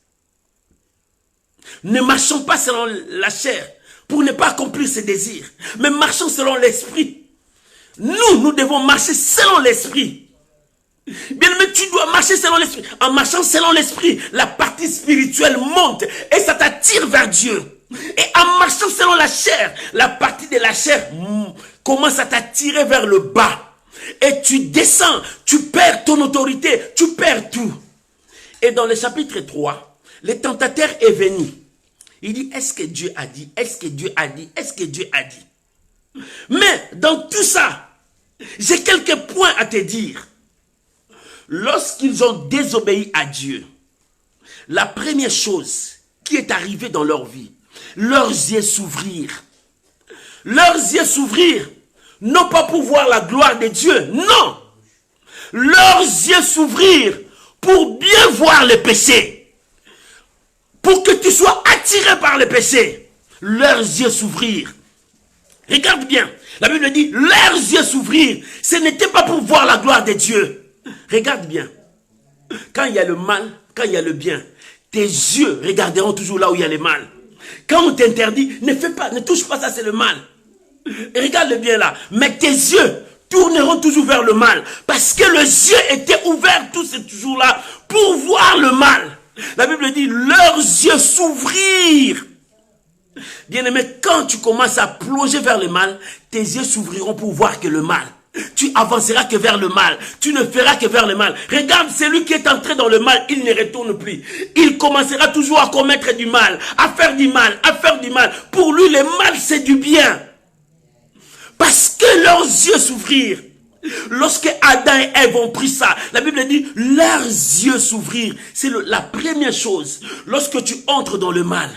ne marchons pas selon la chair pour ne pas accomplir ses désirs, mais marchons selon l'esprit. Nous devons marcher selon l'esprit. Bien aimé, tu dois marcher selon l'esprit. En marchant selon l'esprit, la partie spirituelle monte et ça t'attire vers Dieu. Et en marchant selon la chair, la partie de la chair commence à t'attirer vers le bas. Et tu descends, tu perds ton autorité, tu perds tout. Et dans le chapitre 3, le tentateur est venu. Il dit, est-ce que Dieu a dit? Est-ce que Dieu a dit? Est-ce que Dieu a dit? Mais dans tout ça, j'ai quelques points à te dire. Lorsqu'ils ont désobéi à Dieu, la première chose qui est arrivée dans leur vie, leurs yeux s'ouvrirent. Leurs yeux s'ouvrirent. Non pas pour voir la gloire de Dieu, non. Leurs yeux s'ouvrirent pour bien voir le péché. Pour que tu sois attiré par le péché. Leurs yeux s'ouvrirent. Regarde bien, la Bible dit, leurs yeux s'ouvrirent. Ce n'était pas pour voir la gloire de Dieu. Regarde bien, quand il y a le mal, quand il y a le bien, tes yeux regarderont toujours là où il y a le mal. Quand on t'interdit, ne fais pas, ne touche pas ça, c'est le mal. Et regarde bien là. Mais tes yeux tourneront toujours vers le mal. Parce que les yeux étaient ouverts tous ces jours-là pour voir le mal. La Bible dit, leurs yeux s'ouvrirent. Bien-aimé, quand tu commences à plonger vers le mal, tes yeux s'ouvriront pour voir que le mal. Tu avanceras que vers le mal. Tu ne feras que vers le mal. Regarde, celui qui est entré dans le mal, il ne retourne plus. Il commencera toujours à commettre du mal, à faire du mal, à faire du mal. Pour lui, le mal, c'est du bien. Parce que leurs yeux s'ouvrirent. Lorsque Adam et Ève ont pris ça, la Bible dit, leurs yeux s'ouvrirent. C'est la première chose. Lorsque tu entres dans le mal,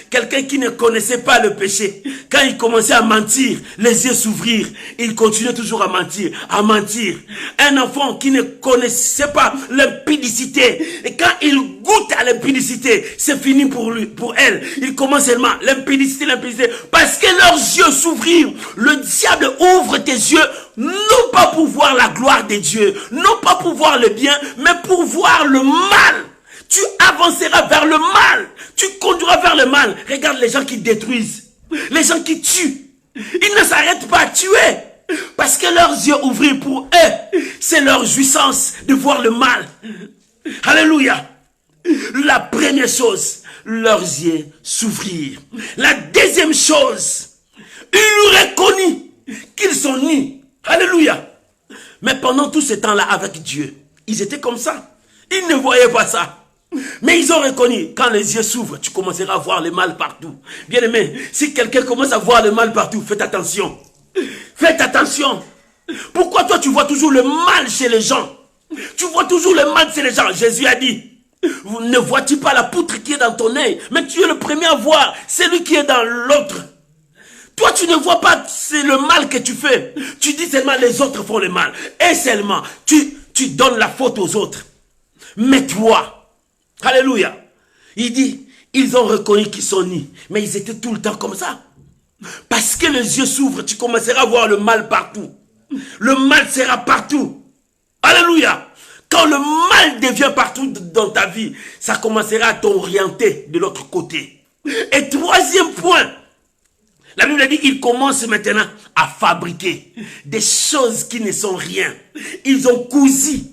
quelqu'un qui ne connaissait pas le péché, quand il commençait à mentir, les yeux s'ouvrirent. Il continuait toujours à mentir, à mentir. Un enfant qui ne connaissait pas l'impudicité, et quand il goûte à l'impudicité, c'est fini pour lui, pour elle. Il commence seulement l'impudicité, parce que leurs yeux s'ouvrirent. Le diable ouvre tes yeux, non pas pour voir la gloire de Dieu, non pas pour voir le bien, mais pour voir le mal. Tu avanceras vers le mal. Tu conduiras vers le mal. Regarde les gens qui détruisent. Les gens qui tuent. Ils ne s'arrêtent pas à tuer. Parce que leurs yeux ouverts pour eux, c'est leur jouissance de voir le mal. Alléluia. La première chose, leurs yeux s'ouvrirent. La deuxième chose, ils reconnurent qu'ils sont nus. Alléluia. Mais pendant tout ce temps-là avec Dieu, ils étaient comme ça. Ils ne voyaient pas ça. Mais ils ont reconnu, quand les yeux s'ouvrent, tu commenceras à voir le mal partout. Bien aimé, si quelqu'un commence à voir le mal partout, faites attention. Faites attention. Pourquoi toi tu vois toujours le mal chez les gens? Tu vois toujours le mal chez les gens. Jésus a dit, ne vois-tu pas la poutre qui est dans ton œil? Mais tu es le premier à voir celui qui est dans l'autre. Toi tu ne vois pas c'est le mal que tu fais. Tu dis seulement les autres font le mal. Et seulement tu donnes la faute aux autres. Mais toi, alléluia, il dit, ils ont reconnu qu'ils sont nus. Mais ils étaient tout le temps comme ça. Parce que les yeux s'ouvrent, tu commenceras à voir le mal partout. Le mal sera partout. Alléluia. Quand le mal devient partout dans ta vie, ça commencera à t'orienter de l'autre côté. Et troisième point, la Bible dit qu'il commence maintenant à fabriquer des choses qui ne sont rien. Ils ont cousu,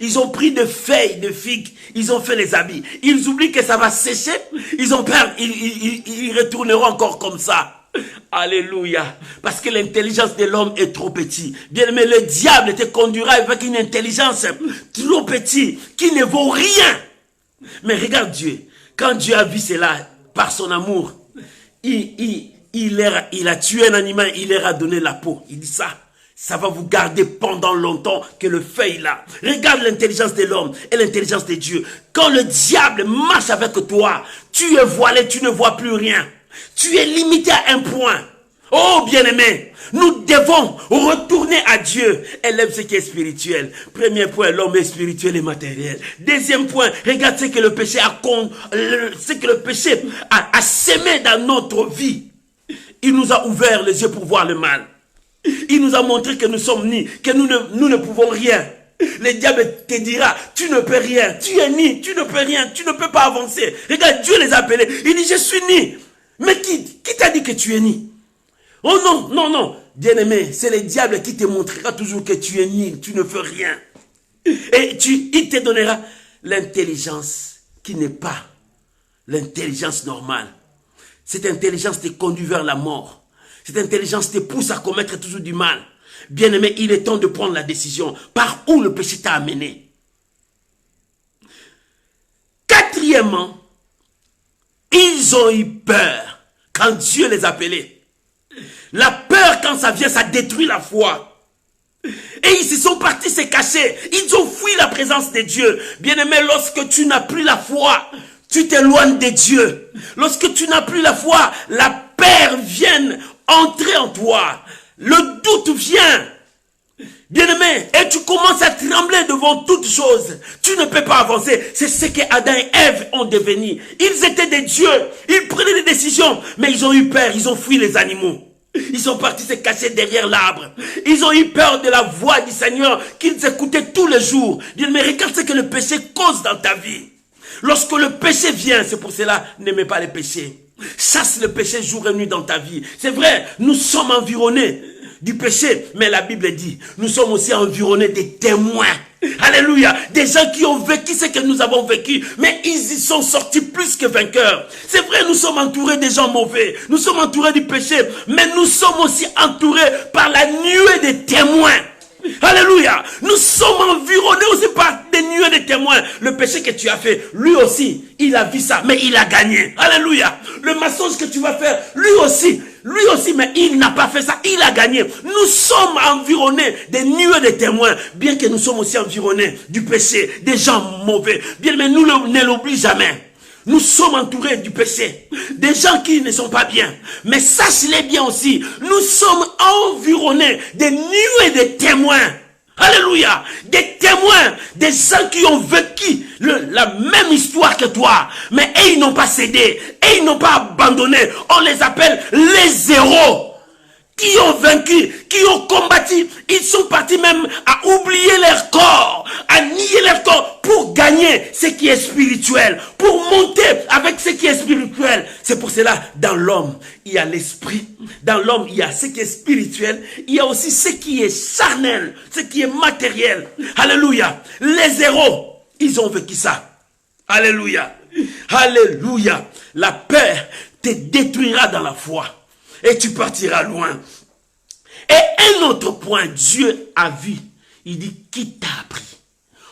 ils ont pris des feuilles de figues, ils ont fait les habits. Ils oublient que ça va sécher, ils ont peur, ils retourneront encore comme ça. Alléluia. Parce que l'intelligence de l'homme est trop petite. Bien aimé, le diable te conduira avec une intelligence trop petite qui ne vaut rien. Mais regarde Dieu. Quand Dieu a vu cela par son amour, il a tué un animal, il leur a donné la peau. Il dit ça va vous garder pendant longtemps que le feuille là. Regarde l'intelligence de l'homme et l'intelligence de Dieu. Quand le diable marche avec toi, tu es voilé, tu ne vois plus rien. Tu es limité à un point. Oh bien-aimé, nous devons retourner à Dieu. Élève ce qui est spirituel. Premier point, l'homme est spirituel et matériel. Deuxième point, regarde ce que le péché a sémé dans notre vie. Il nous a ouvert les yeux pour voir le mal. Il nous a montré que nous sommes nus, que nous ne pouvons rien. Le diable te dira, tu ne peux rien, tu es ni, tu ne peux rien, tu ne peux pas avancer. Regarde, Dieu les a appelés. Il dit, je suis ni. Mais qui t'a dit que tu es ni? Oh non, non, non. Bien-aimé, c'est le diable qui te montrera toujours que tu es ni, tu ne fais rien. Et il te donnera l'intelligence qui n'est pas l'intelligence normale. Cette intelligence te conduit vers la mort. Cette intelligence te pousse à commettre toujours du mal. Bien-aimé, il est temps de prendre la décision. Par où le péché t'a amené? Quatrièmement, ils ont eu peur quand Dieu les appelait. La peur, quand ça vient, ça détruit la foi. Et ils se sont partis se cacher. Ils ont fui la présence de Dieu. Bien-aimé, lorsque tu n'as plus la foi, tu t'éloignes de Dieu. Lorsque tu n'as plus la foi, la peur vient entrer en toi. Le doute vient. Bien-aimé, et tu commences à trembler devant toutes choses. Tu ne peux pas avancer. C'est ce que Adam et Ève ont devenu. Ils étaient des dieux. Ils prenaient des décisions. Mais ils ont eu peur. Ils ont fui les animaux. Ils sont partis se cacher derrière l'arbre. Ils ont eu peur de la voix du Seigneur qu'ils écoutaient tous les jours. Bien-aimé, regarde ce que le péché cause dans ta vie. Lorsque le péché vient, c'est pour cela, n'aimez pas le péché. Chasse le péché jour et nuit dans ta vie. C'est vrai, nous sommes environnés du péché, mais la Bible dit, nous sommes aussi environnés des témoins. Alléluia, des gens qui ont vécu ce que nous avons vécu, mais ils y sont sortis plus que vainqueurs. C'est vrai, nous sommes entourés des gens mauvais, nous sommes entourés du péché, mais nous sommes aussi entourés par la nuée des témoins. Alléluia, nous sommes environnés aussi par des nuées de témoins. Le péché que tu as fait, lui aussi, il a vu ça, mais il a gagné. Alléluia, le mensonge que tu vas faire, lui aussi, mais il n'a pas fait ça, il a gagné. Nous sommes environnés des nuées de témoins, bien que nous sommes aussi environnés du péché, des gens mauvais. Bien, mais nous ne l'oublions jamais. Nous sommes entourés du péché, des gens qui ne sont pas bien. Mais sache-les bien aussi, nous sommes environnés des nuées de témoins. Alléluia, des témoins, des gens qui ont vécu la même histoire que toi. Mais ils n'ont pas cédé, et ils n'ont pas abandonné. On les appelle les héros. Qui ont vaincu, qui ont combattu, ils sont partis même à oublier leur corps, à nier leur corps pour gagner ce qui est spirituel, pour monter avec ce qui est spirituel. C'est pour cela, dans l'homme, il y a l'esprit, dans l'homme, il y a ce qui est spirituel, il y a aussi ce qui est charnel, ce qui est matériel. Alléluia. Les héros, ils ont vécu ça. Alléluia. Alléluia. La peur te détruira dans la foi. Et tu partiras loin. Et un autre point, Dieu a vu. Il dit, qui t'a appris?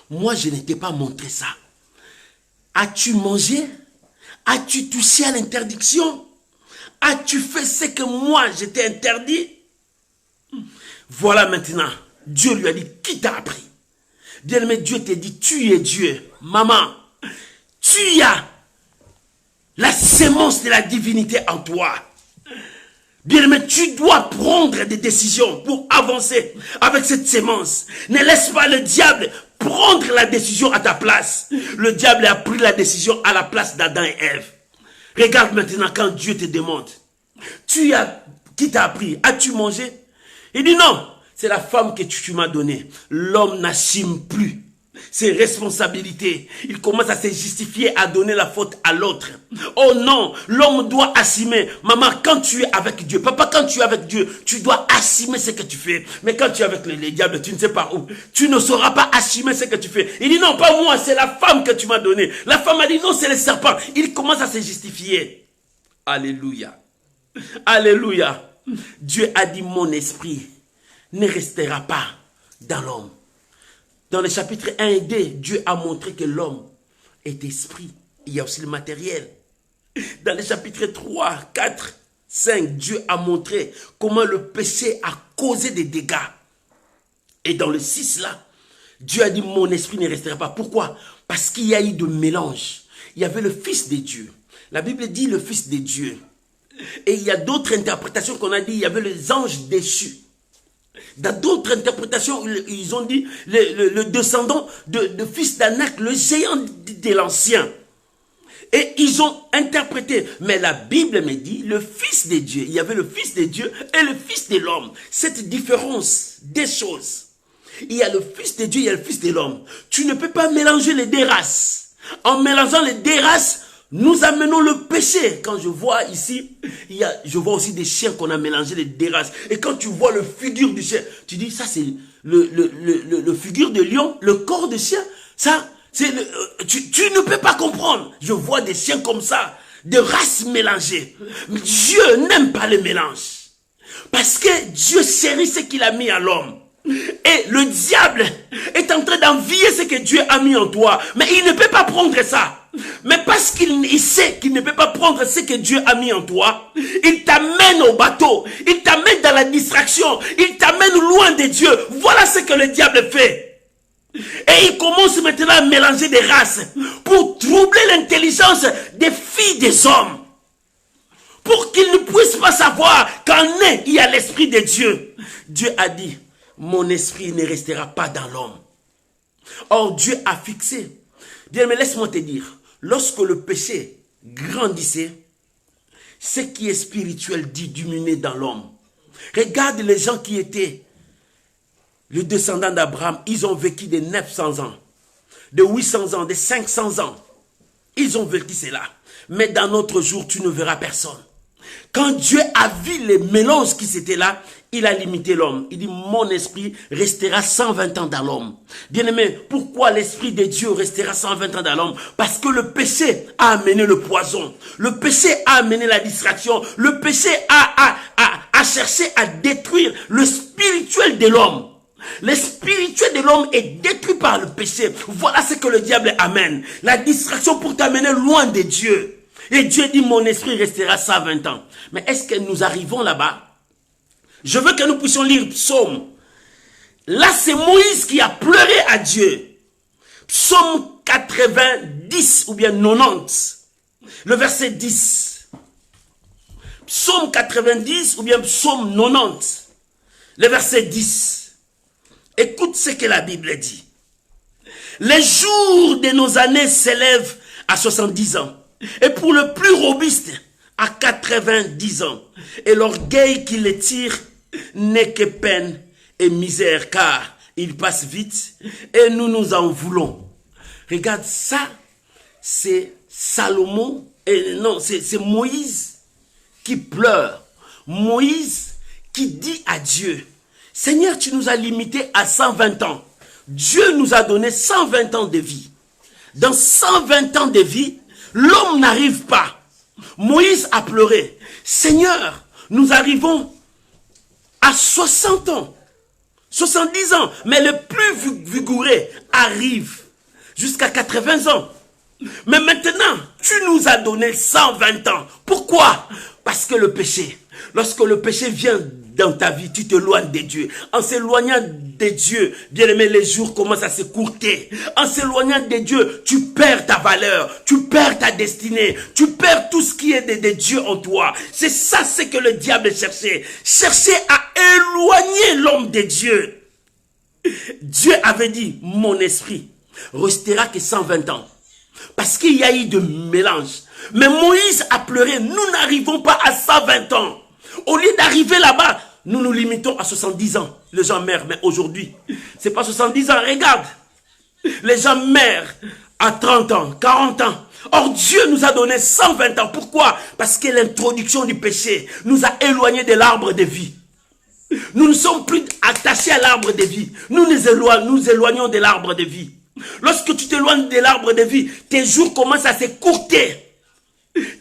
Moi, je ne t'ai pas montré ça. As-tu mangé? As-tu touché à l'interdiction? As-tu fait ce que moi je t'ai interdit? Voilà maintenant. Dieu lui a dit, qui t'a appris? Bien-aimé, Dieu t'a dit, tu es Dieu. Maman, tu as la sémence de la divinité en toi. Bien-aimé, tu dois prendre des décisions pour avancer avec cette sémence. Ne laisse pas le diable prendre la décision à ta place. Le diable a pris la décision à la place d'Adam et Ève. Regarde maintenant quand Dieu te demande, qui t'a appris? As-tu mangé? Il dit non, c'est la femme que tu m'as donnée. L'homme n'assume plus ses responsabilités. Il commence à se justifier, à donner la faute à l'autre. Oh non, l'homme doit assumer. Maman, quand tu es avec Dieu, papa, quand tu es avec Dieu, tu dois assumer ce que tu fais. Mais quand tu es avec les diables, tu ne sais pas où. Tu ne sauras pas assumer ce que tu fais. Il dit non, pas moi, c'est la femme que tu m'as donnée. La femme a dit non, c'est le serpent. Il commence à se justifier. Alléluia. Alléluia. Dieu a dit, mon esprit ne restera pas dans l'homme. Dans le chapitre 1 et 2, Dieu a montré que l'homme est esprit. Il y a aussi le matériel. Dans le chapitre 3, 4, 5, Dieu a montré comment le péché a causé des dégâts. Et dans le 6 là, Dieu a dit, mon esprit ne restera pas. Pourquoi? Parce qu'il y a eu de mélange. Il y avait le Fils de Dieu. La Bible dit le Fils de Dieu. Et il y a d'autres interprétations qu'on a dit, il y avait les anges déchus. Dans d'autres interprétations, ils ont dit le descendant de fils d'Anak, le géant de l'ancien. Et ils ont interprété. Mais la Bible me dit le Fils de Dieu. Il y avait le Fils de Dieu et le Fils de l'homme. Cette différence des choses. Il y a le Fils de Dieu, il y a le Fils de l'homme. Tu ne peux pas mélanger les deux races. En mélangeant les deux races, nous amenons le péché. Quand je vois ici, je vois aussi des chiens qu'on a mélangé les deux races. Et quand tu vois le figure du chien, tu dis ça c'est le figure de lion, le corps de chien. Ça, c'est tu ne peux pas comprendre. Je vois des chiens comme ça, de races mélangées. Mais Dieu n'aime pas le mélange. Parce que Dieu chérit ce qu'il a mis à l'homme. Et le diable est en train d'envier ce que Dieu a mis en toi. Mais il ne peut pas prendre ça. Mais parce qu'il sait qu'il ne peut pas prendre ce que Dieu a mis en toi, il t'amène au bateau, il t'amène dans la distraction, il t'amène loin de Dieu. Voilà ce que le diable fait. Et il commence maintenant à mélanger des races pour troubler l'intelligence des filles des hommes. Pour qu'ils ne puissent pas savoir qu'en eux, il y a l'esprit de Dieu. Dieu a dit, mon esprit ne restera pas dans l'homme. Or, Dieu a fixé. Bien, mais laisse-moi te dire, lorsque le péché grandissait, ce qui est spirituel diminuait dans l'homme. Regarde les gens qui étaient les descendants d'Abraham, ils ont vécu de 900 ans, de 800 ans, de 500 ans. Ils ont vécu cela. Mais dans notre jour, tu ne verras personne. Quand Dieu a vu les mélanges qui étaient là, il a limité l'homme. Il dit, mon esprit restera 120 ans dans l'homme. Bien-aimé, pourquoi l'esprit de Dieu restera 120 ans dans l'homme? Parce que le péché a amené le poison. Le péché a amené la distraction. Le péché a cherché à détruire le spirituel de l'homme. Le spirituel de l'homme est détruit par le péché. Voilà ce que le diable amène. La distraction pour t'amener loin de Dieu. Et Dieu dit, mon esprit restera 120 ans. Mais est-ce que nous arrivons là-bas? Je veux que nous puissions lire Psaume. Là, c'est Moïse qui a pleuré à Dieu. Psaume 90 ou bien 90. Le verset 10. Psaume 90 ou bien Psaume 90. Le verset 10. Écoute ce que la Bible dit. Les jours de nos années s'élèvent à 70 ans. Et pour le plus robuste, à 90 ans. Et l'orgueil qui les tire n'est que peine et misère, car il passe vite et nous nous en voulons. Regarde ça, c'est Salomon, non, c'est Moïse qui pleure. Moïse qui dit à Dieu, Seigneur, tu nous as limités à 120 ans. Dieu nous a donné 120 ans de vie. Dans 120 ans de vie, l'homme n'arrive pas. Moïse a pleuré. Seigneur, nous arrivons à 60 ans, 70 ans, mais le plus vigoureux arrive jusqu'à 80 ans. Mais maintenant, tu nous as donné 120 ans. Pourquoi? Parce que le péché, lorsque le péché vient dans ta vie, tu t'éloignes de Dieu. En s'éloignant de Dieu, bien aimé, les jours commencent à s'écourter. En s'éloignant de Dieu, tu perds ta valeur, tu perds ta destinée, tu perds tout ce qui est de Dieu en toi. C'est ça, c'est que le diable cherchait. Cherchait à éloigner l'homme de Dieu. Dieu avait dit, mon esprit restera que 120 ans. Parce qu'il y a eu de mélange. Mais Moïse a pleuré, nous n'arrivons pas à 120 ans. Au lieu d'arriver là-bas, nous nous limitons à 70 ans. Les gens meurent, mais aujourd'hui, c'est pas 70 ans, regarde. Les gens meurent à 30 ans, 40 ans. Or, Dieu nous a donné 120 ans. Pourquoi? Parce que l'introduction du péché nous a éloignés de l'arbre de vie. Nous ne sommes plus attachés à l'arbre de vie. Nous éloignons de l'arbre de vie. Lorsque tu t'éloignes de l'arbre de vie, tes jours commencent à s'écourter.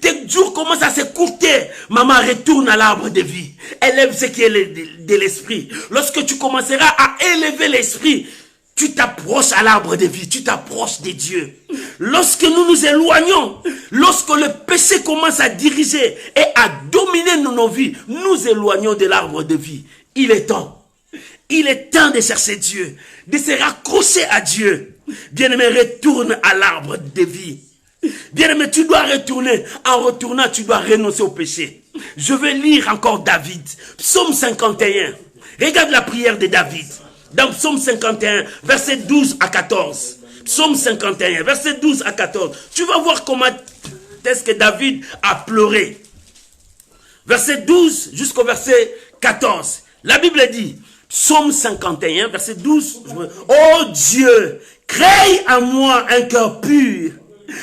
Tes jours commencent à s'écourter. Maman, retourne à l'arbre de vie. Élève ce qui est de l'esprit. Lorsque tu commenceras à élever l'esprit, tu t'approches à l'arbre de vie. Tu t'approches de Dieu. Lorsque nous nous éloignons, lorsque le péché commence à diriger et à dominer nos vies, nous éloignons de l'arbre de vie. Il est temps. Il est temps de chercher Dieu, de se raccrocher à Dieu. Bien-aimé, retourne à l'arbre de vie. Bien-aimé, tu dois retourner. En retournant, tu dois renoncer au péché. Je vais lire encore David. Psaume 51. Regarde la prière de David. Dans Psaume 51, verset 12 à 14. Psaume 51, verset 12 à 14. Tu vas voir comment est-ce que David a pleuré. Verset 12 jusqu'au verset 14. La Bible dit, Psaume 51, verset 12. Oh Dieu, crée en moi un cœur pur.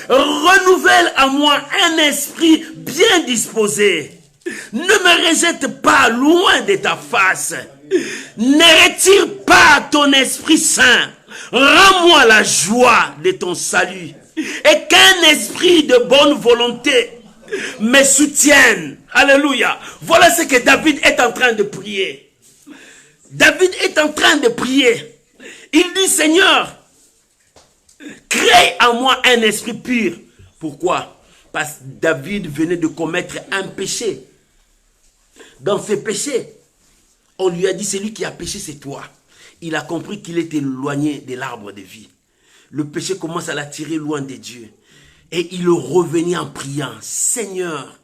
Renouvelle en moi un esprit bien disposé. Ne me rejette pas loin de ta face. Ne retire pas ton Esprit Saint. Rends-moi la joie de ton salut. Et qu'un esprit de bonne volonté me soutienne. Alléluia. Voilà ce que David est en train de prier. David est en train de prier. Il dit, Seigneur, crée en moi un esprit pur. Pourquoi? Parce que David venait de commettre un péché. Dans ce péché, on lui a dit, celui qui a péché, c'est toi. Il a compris qu'il était éloigné de l'arbre de vie. Le péché commence à l'attirer loin de Dieu. Et il revenait en priant, Seigneur,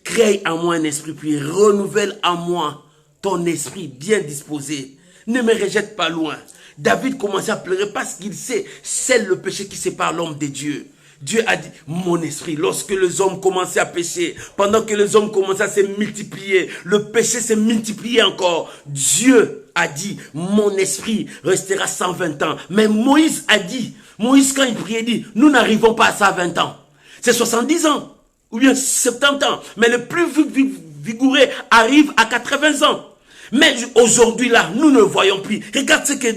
crée en moi un esprit pur, renouvelle en moi ton esprit bien disposé. Ne me rejette pas loin. David commençait à pleurer parce qu'il sait, c'est le péché qui sépare l'homme de Dieu. Dieu a dit, mon esprit, lorsque les hommes commençaient à pécher, pendant que les hommes commençaient à se multiplier, le péché s'est multiplié encore. Dieu a dit, mon esprit restera 120 ans. Mais Moïse a dit, Moïse quand il priait, dit, nous n'arrivons pas à 120 ans. C'est 70 ans, ou bien 70 ans. Mais le plus vigoureux arrive à 80 ans. Mais aujourd'hui là, nous ne le voyons plus. Regarde ce que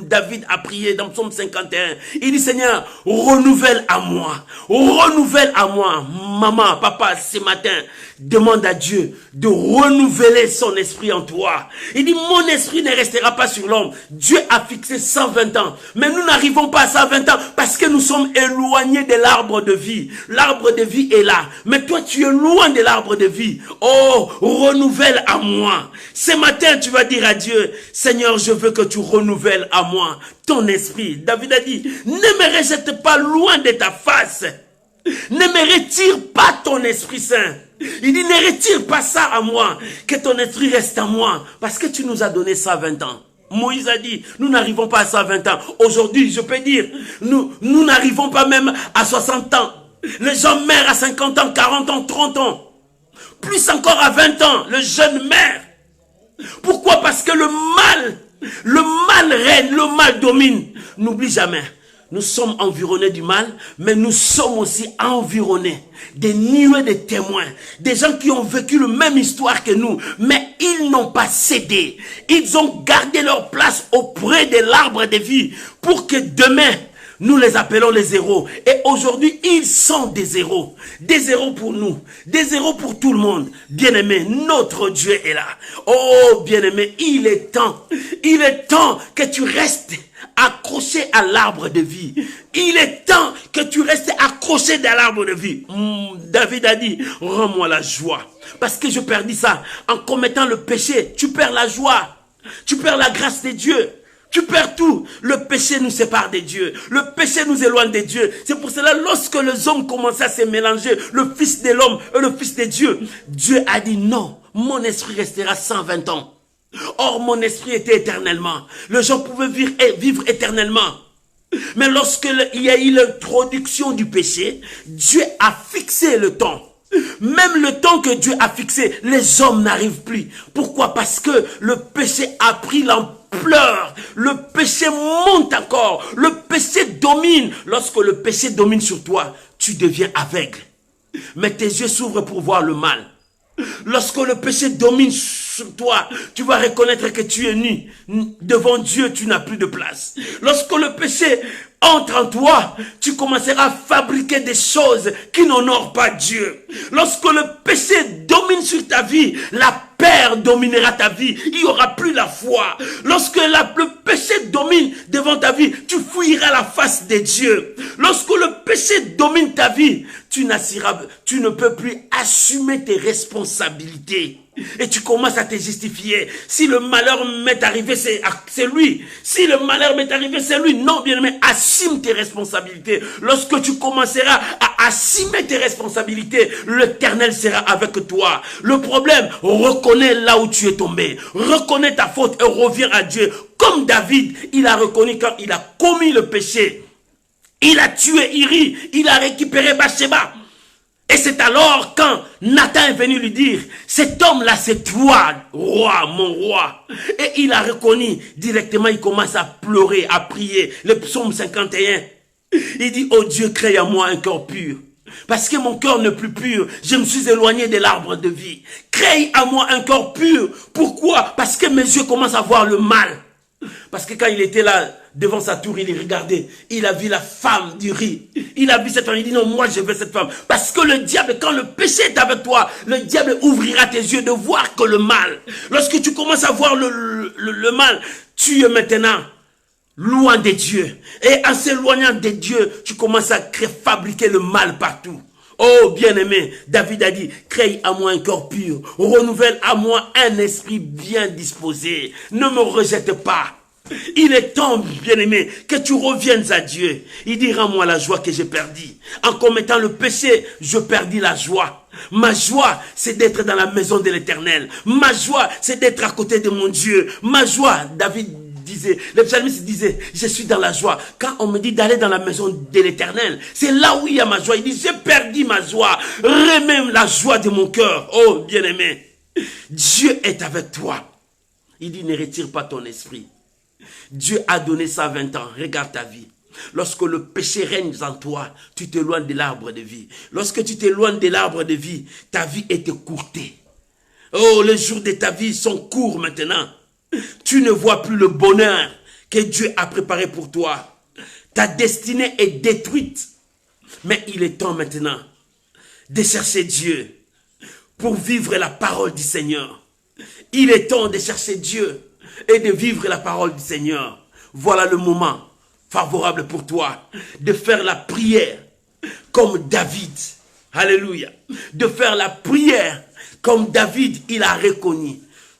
David a prié dans Psaume 51. Il dit, Seigneur, renouvelle à moi. Renouvelle à moi. Maman, papa, ce matin, demande à Dieu de renouveler son esprit en toi. Il dit, mon esprit ne restera pas sur l'homme. Dieu a fixé 120 ans. Mais nous n'arrivons pas à 120 ans parce que nous sommes éloignés de l'arbre de vie. L'arbre de vie est là. Mais toi, tu es loin de l'arbre de vie. Oh, renouvelle à moi. Ce matin, tu vas dire à Dieu, Seigneur, je veux que tu renouvelles à moi ton esprit. David a dit, ne me rejette pas loin de ta face. Ne me retire pas ton Esprit Saint. Il dit, ne retire pas ça à moi. Que ton esprit reste à moi. Parce que tu nous as donné 120 ans. Moïse a dit, nous n'arrivons pas à 120 ans. Aujourd'hui, je peux dire, nous n'arrivons pas même à 60 ans. Les gens meurent à 50 ans, 40 ans, 30 ans. Plus encore à 20 ans, le jeune meurt. Pourquoi? Parce que le mal règne, le mal domine. N'oublie jamais, nous sommes environnés du mal, mais nous sommes aussi environnés des nuées de témoins, des gens qui ont vécu la même histoire que nous, mais ils n'ont pas cédé. Ils ont gardé leur place auprès de l'arbre de vie pour que demain, Nous les appelons les héros. Et aujourd'hui, ils sont des héros. Des héros pour nous. Des héros pour tout le monde. Bien-aimé, notre Dieu est là. Oh, bien-aimé, il est temps. Il est temps que tu restes accroché à l'arbre de vie. Il est temps que tu restes accroché à l'arbre de vie. David a dit, rends-moi la joie. Parce que je perdis ça. En commettant le péché, tu perds la joie. Tu perds la grâce de Dieu. Tu perds tout. Le péché nous sépare de Dieu. Le péché nous éloigne de Dieu. C'est pour cela, lorsque les hommes commençaient à se mélanger, le Fils de l'homme et le Fils de Dieu, Dieu a dit non, mon esprit restera 120 ans. Or, mon esprit était éternellement. Les gens pouvaient vivre éternellement. Mais lorsqu'il y a eu l'introduction du péché, Dieu a fixé le temps. Même le temps que Dieu a fixé, les hommes n'arrivent plus. Pourquoi? Parce que le péché a pris l'ampleur. Le péché monte encore. Le péché domine. Lorsque le péché domine sur toi, tu deviens aveugle. Mais tes yeux s'ouvrent pour voir le mal. Lorsque le péché domine sur toi, tu vas reconnaître que tu es nu. Devant Dieu, tu n'as plus de place. Lorsque le péché entre en toi, tu commenceras à fabriquer des choses qui n'honorent pas Dieu. Lorsque le péché domine sur ta vie, la peur dominera ta vie. Il n'y aura plus la foi. Lorsque le péché domine devant ta vie, tu fuiras la face de Dieu. Lorsque le péché domine ta vie, tu ne peux plus assumer tes responsabilités. Et tu commences à te justifier. Si le malheur m'est arrivé, c'est lui. Si le malheur m'est arrivé, c'est lui. Non, bien-aimé, assume tes responsabilités. Lorsque tu commenceras à assumer tes responsabilités, l'Éternel sera avec toi. Le problème, reconnais là où tu es tombé. Reconnais ta faute et reviens à Dieu. Comme David, il a reconnu quand il a commis le péché. Il a tué Iri. Il a récupéré Bathsheba. Et c'est alors quand Nathan est venu lui dire, cet homme-là c'est toi, roi, mon roi. Et il a reconnu directement, il commence à pleurer, à prier. Le psaume 51, il dit, oh Dieu, crée en moi un cœur pur. Parce que mon cœur n'est plus pur, je me suis éloigné de l'arbre de vie. Crée en moi un cœur pur. Pourquoi? Parce que mes yeux commencent à voir le mal. Parce que quand il était là, devant sa tour, il regardait. Il a vu la femme du riz. Il a vu cette femme. Il dit non, moi je veux cette femme. Parce que le diable, quand le péché est avec toi, le diable ouvrira tes yeux de voir que le mal. Lorsque tu commences à voir le mal, tu es maintenant loin de Dieu. Et en s'éloignant de Dieu, tu commences à fabriquer le mal partout. Oh bien-aimé, David a dit, crée à moi un cœur pur, renouvelle à moi un esprit bien disposé, ne me rejette pas. Il est temps, bien-aimé, que tu reviennes à Dieu. Il dit, rends-moi la joie que j'ai perdue. En commettant le péché, je perdis la joie. Ma joie, c'est d'être dans la maison de l'Éternel. Ma joie, c'est d'être à côté de mon Dieu. Ma joie, David disait, le psalmiste disait, je suis dans la joie. Quand on me dit d'aller dans la maison de l'Éternel, c'est là où il y a ma joie. Il dit, j'ai perdu ma joie. Remets la joie de mon cœur. Oh, bien-aimé, Dieu est avec toi. Il dit, ne retire pas ton esprit. Dieu a donné 120 ans. Regarde ta vie. Lorsque le péché règne en toi, tu t'éloignes de l'arbre de vie. Lorsque tu t'éloignes de l'arbre de vie, ta vie est écourtée. Oh, les jours de ta vie sont courts maintenant. Tu ne vois plus le bonheur que Dieu a préparé pour toi. Ta destinée est détruite. Mais il est temps maintenant de chercher Dieu pour vivre la parole du Seigneur. Il est temps de chercher Dieu et de vivre la parole du Seigneur. Voilà le moment favorable pour toi de faire la prière comme David. Alléluia. De faire la prière comme David, il a reconnu.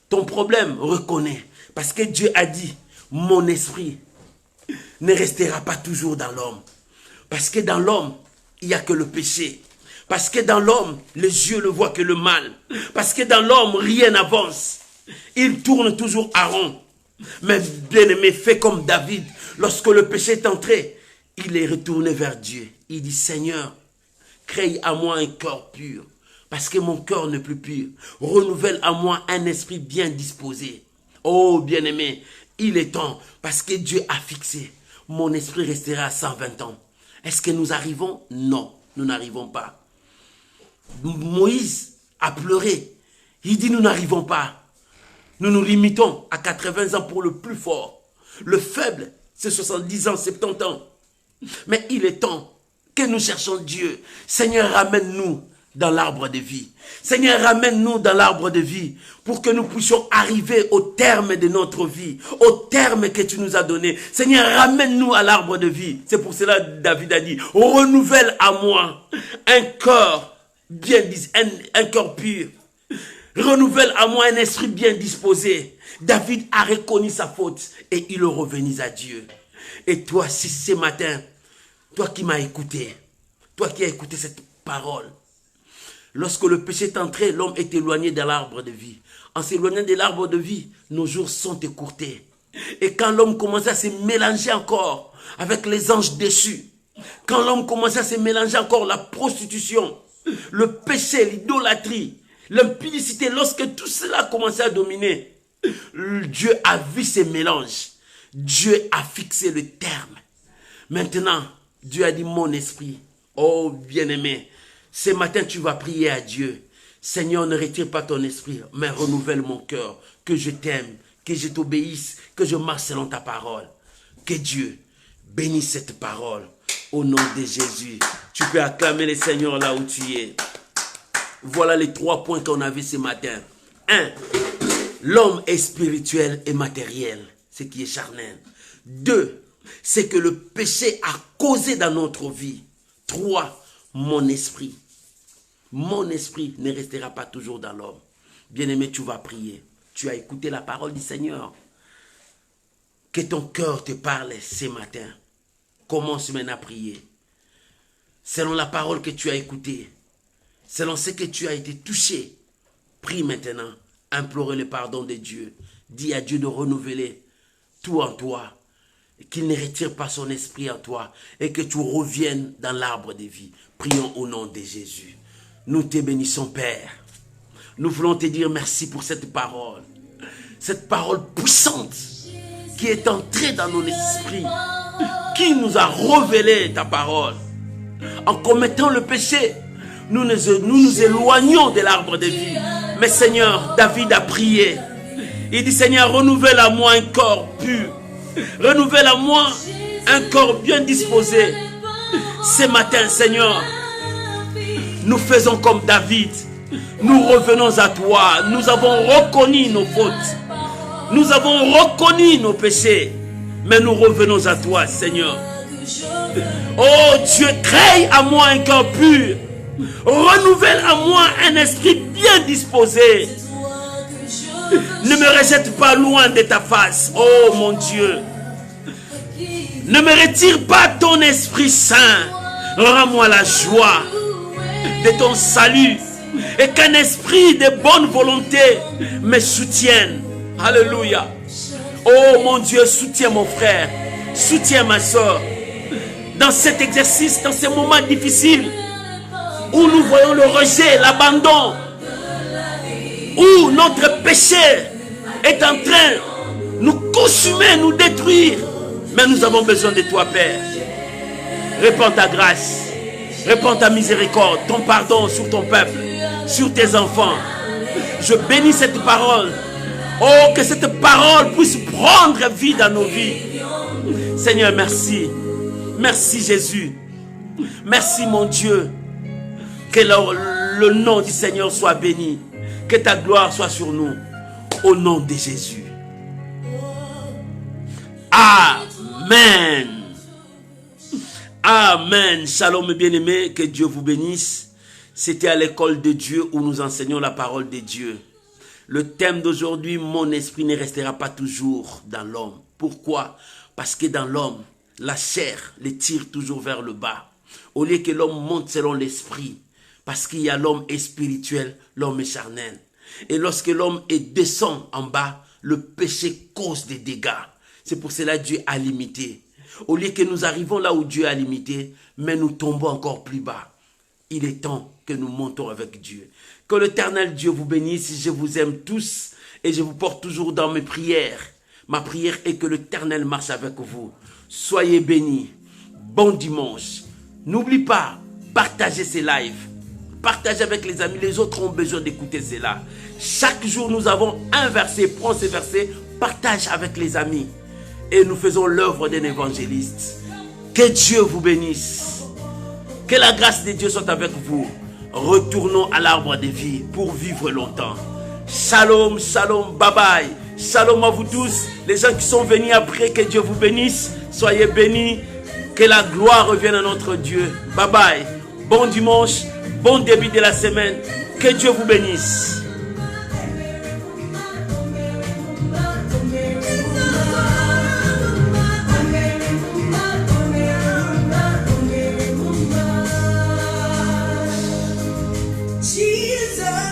Ton problème, reconnais. Parce que Dieu a dit, mon esprit ne restera pas toujours dans l'homme. Parce que dans l'homme, il n'y a que le péché. Parce que dans l'homme, les yeux ne voient que le mal. Parce que dans l'homme, rien n'avance. Il tourne toujours à rond. Mais bien-aimé, fais comme David. Lorsque le péché est entré, il est retourné vers Dieu. Il dit, Seigneur, crée à moi un cœur pur. Parce que mon cœur n'est plus pur. Renouvelle à moi un esprit bien disposé. Oh, bien-aimé, il est temps. Parce que Dieu a fixé. Mon esprit restera à 120 ans. Est-ce que nous arrivons? Non, nous n'arrivons pas. Moïse a pleuré. Il dit, nous n'arrivons pas. Nous nous limitons à 80 ans pour le plus fort. Le faible, c'est 70 ans, 70 ans. Mais il est temps que nous cherchons Dieu. Seigneur, ramène-nous dans l'arbre de vie. Seigneur, ramène-nous dans l'arbre de vie pour que nous puissions arriver au terme de notre vie, au terme que tu nous as donné. Seigneur, ramène-nous à l'arbre de vie. C'est pour cela que David a dit, renouvelle à moi un corps bien, un corps pur. Renouvelle à moi un esprit bien disposé. David a reconnu sa faute et il est revenu à Dieu. Et toi, si ce matin, toi qui m'as écouté, toi qui as écouté cette parole, lorsque le péché est entré, l'homme est éloigné de l'arbre de vie. En s'éloignant de l'arbre de vie, nos jours sont écourtés. Et quand l'homme commence à se mélanger encore avec les anges déchus, quand l'homme commence à se mélanger encore la prostitution, le péché, l'idolâtrie, l'impudicité, lorsque tout cela a commencé à dominer, Dieu a vu ces mélanges. Dieu a fixé le terme. Maintenant, Dieu a dit, mon esprit, oh bien-aimé, ce matin tu vas prier à Dieu. Seigneur, ne retire pas ton esprit, mais renouvelle mon cœur, que je t'aime, que je t'obéisse, que je marche selon ta parole. Que Dieu bénisse cette parole au nom de Jésus. Tu peux acclamer le Seigneur là où tu es. Voilà les 3 points qu'on a vus ce matin. 1. L'homme est spirituel et matériel, ce qui est charnel. 2. C'est que le péché a causé dans notre vie. 3. Mon esprit. Mon esprit ne restera pas toujours dans l'homme. Bien-aimé, tu vas prier. Tu as écouté la parole du Seigneur. Que ton cœur te parle ce matin. Commence maintenant à prier. Selon la parole que tu as écoutée. Selon ce que tu as été touché. Prie maintenant. Implore le pardon de Dieu. Dis à Dieu de renouveler tout en toi. Qu'il ne retire pas son esprit en toi. Et que tu reviennes dans l'arbre de vie. Prions au nom de Jésus. Nous te bénissons, Père. Nous voulons te dire merci pour cette parole. Cette parole puissante qui est entrée dans nos esprits. Qui nous a révélé ta parole. En commettant le péché, nous nous éloignons de l'arbre de vie. Mais Seigneur, David a prié. Il dit, Seigneur, renouvelle à moi un corps pur. Renouvelle à moi un corps bien disposé. Ce matin, Seigneur, nous faisons comme David. Nous revenons à toi. Nous avons reconnu nos fautes. Nous avons reconnu nos péchés. Mais nous revenons à toi, Seigneur. Oh Dieu, crée à moi un cœur pur. Renouvelle à moi un esprit bien disposé. Ne me rejette pas loin de ta face. Oh mon Dieu. Ne me retire pas ton Esprit Saint. Rends-moi la joie de ton salut. Et qu'un esprit de bonne volonté me soutienne. Alléluia. Oh mon Dieu, soutiens mon frère. Soutiens ma soeur. Dans cet exercice, dans ces moments difficiles, où nous voyons le rejet, l'abandon, où notre péché est en train de nous consumer, nous détruire. Mais nous avons besoin de toi, Père. Répands ta grâce, répands ta miséricorde, ton pardon sur ton peuple, sur tes enfants. Je bénis cette parole. Oh, que cette parole puisse prendre vie dans nos vies. Seigneur, merci. Merci Jésus. Merci mon Dieu. Que le nom du Seigneur soit béni. Que ta gloire soit sur nous. Au nom de Jésus. Amen. Amen. Shalom bien-aimés. Que Dieu vous bénisse. C'était à l'école de Dieu où nous enseignons la parole de Dieu. Le thème d'aujourd'hui, mon esprit ne restera pas toujours dans l'homme. Pourquoi? Parce que dans l'homme, la chair les tire toujours vers le bas. Au lieu que l'homme monte selon l'esprit. Parce qu'il y a l'homme est spirituel, l'homme est charnel. Et lorsque l'homme descend en bas, le péché cause des dégâts. C'est pour cela que Dieu a limité. Au lieu que nous arrivons là où Dieu a limité, mais nous tombons encore plus bas. Il est temps que nous montons avec Dieu. Que l'Éternel Dieu vous bénisse. Je vous aime tous et je vous porte toujours dans mes prières. Ma prière est que l'Éternel marche avec vous. Soyez bénis. Bon dimanche. N'oublie pas, partagez ces lives. Partagez avec les amis. Les autres ont besoin d'écouter cela. Chaque jour, nous avons un verset. Prends ces versets. Partage avec les amis. Et nous faisons l'œuvre d'un évangéliste. Que Dieu vous bénisse. Que la grâce de Dieu soit avec vous. Retournons à l'arbre de vie pour vivre longtemps. Shalom, shalom, bye bye. Shalom à vous tous. Les gens qui sont venus après, que Dieu vous bénisse. Soyez bénis. Que la gloire revienne à notre Dieu. Bye bye. Bon dimanche. Bon début de la semaine. Que Dieu vous bénisse.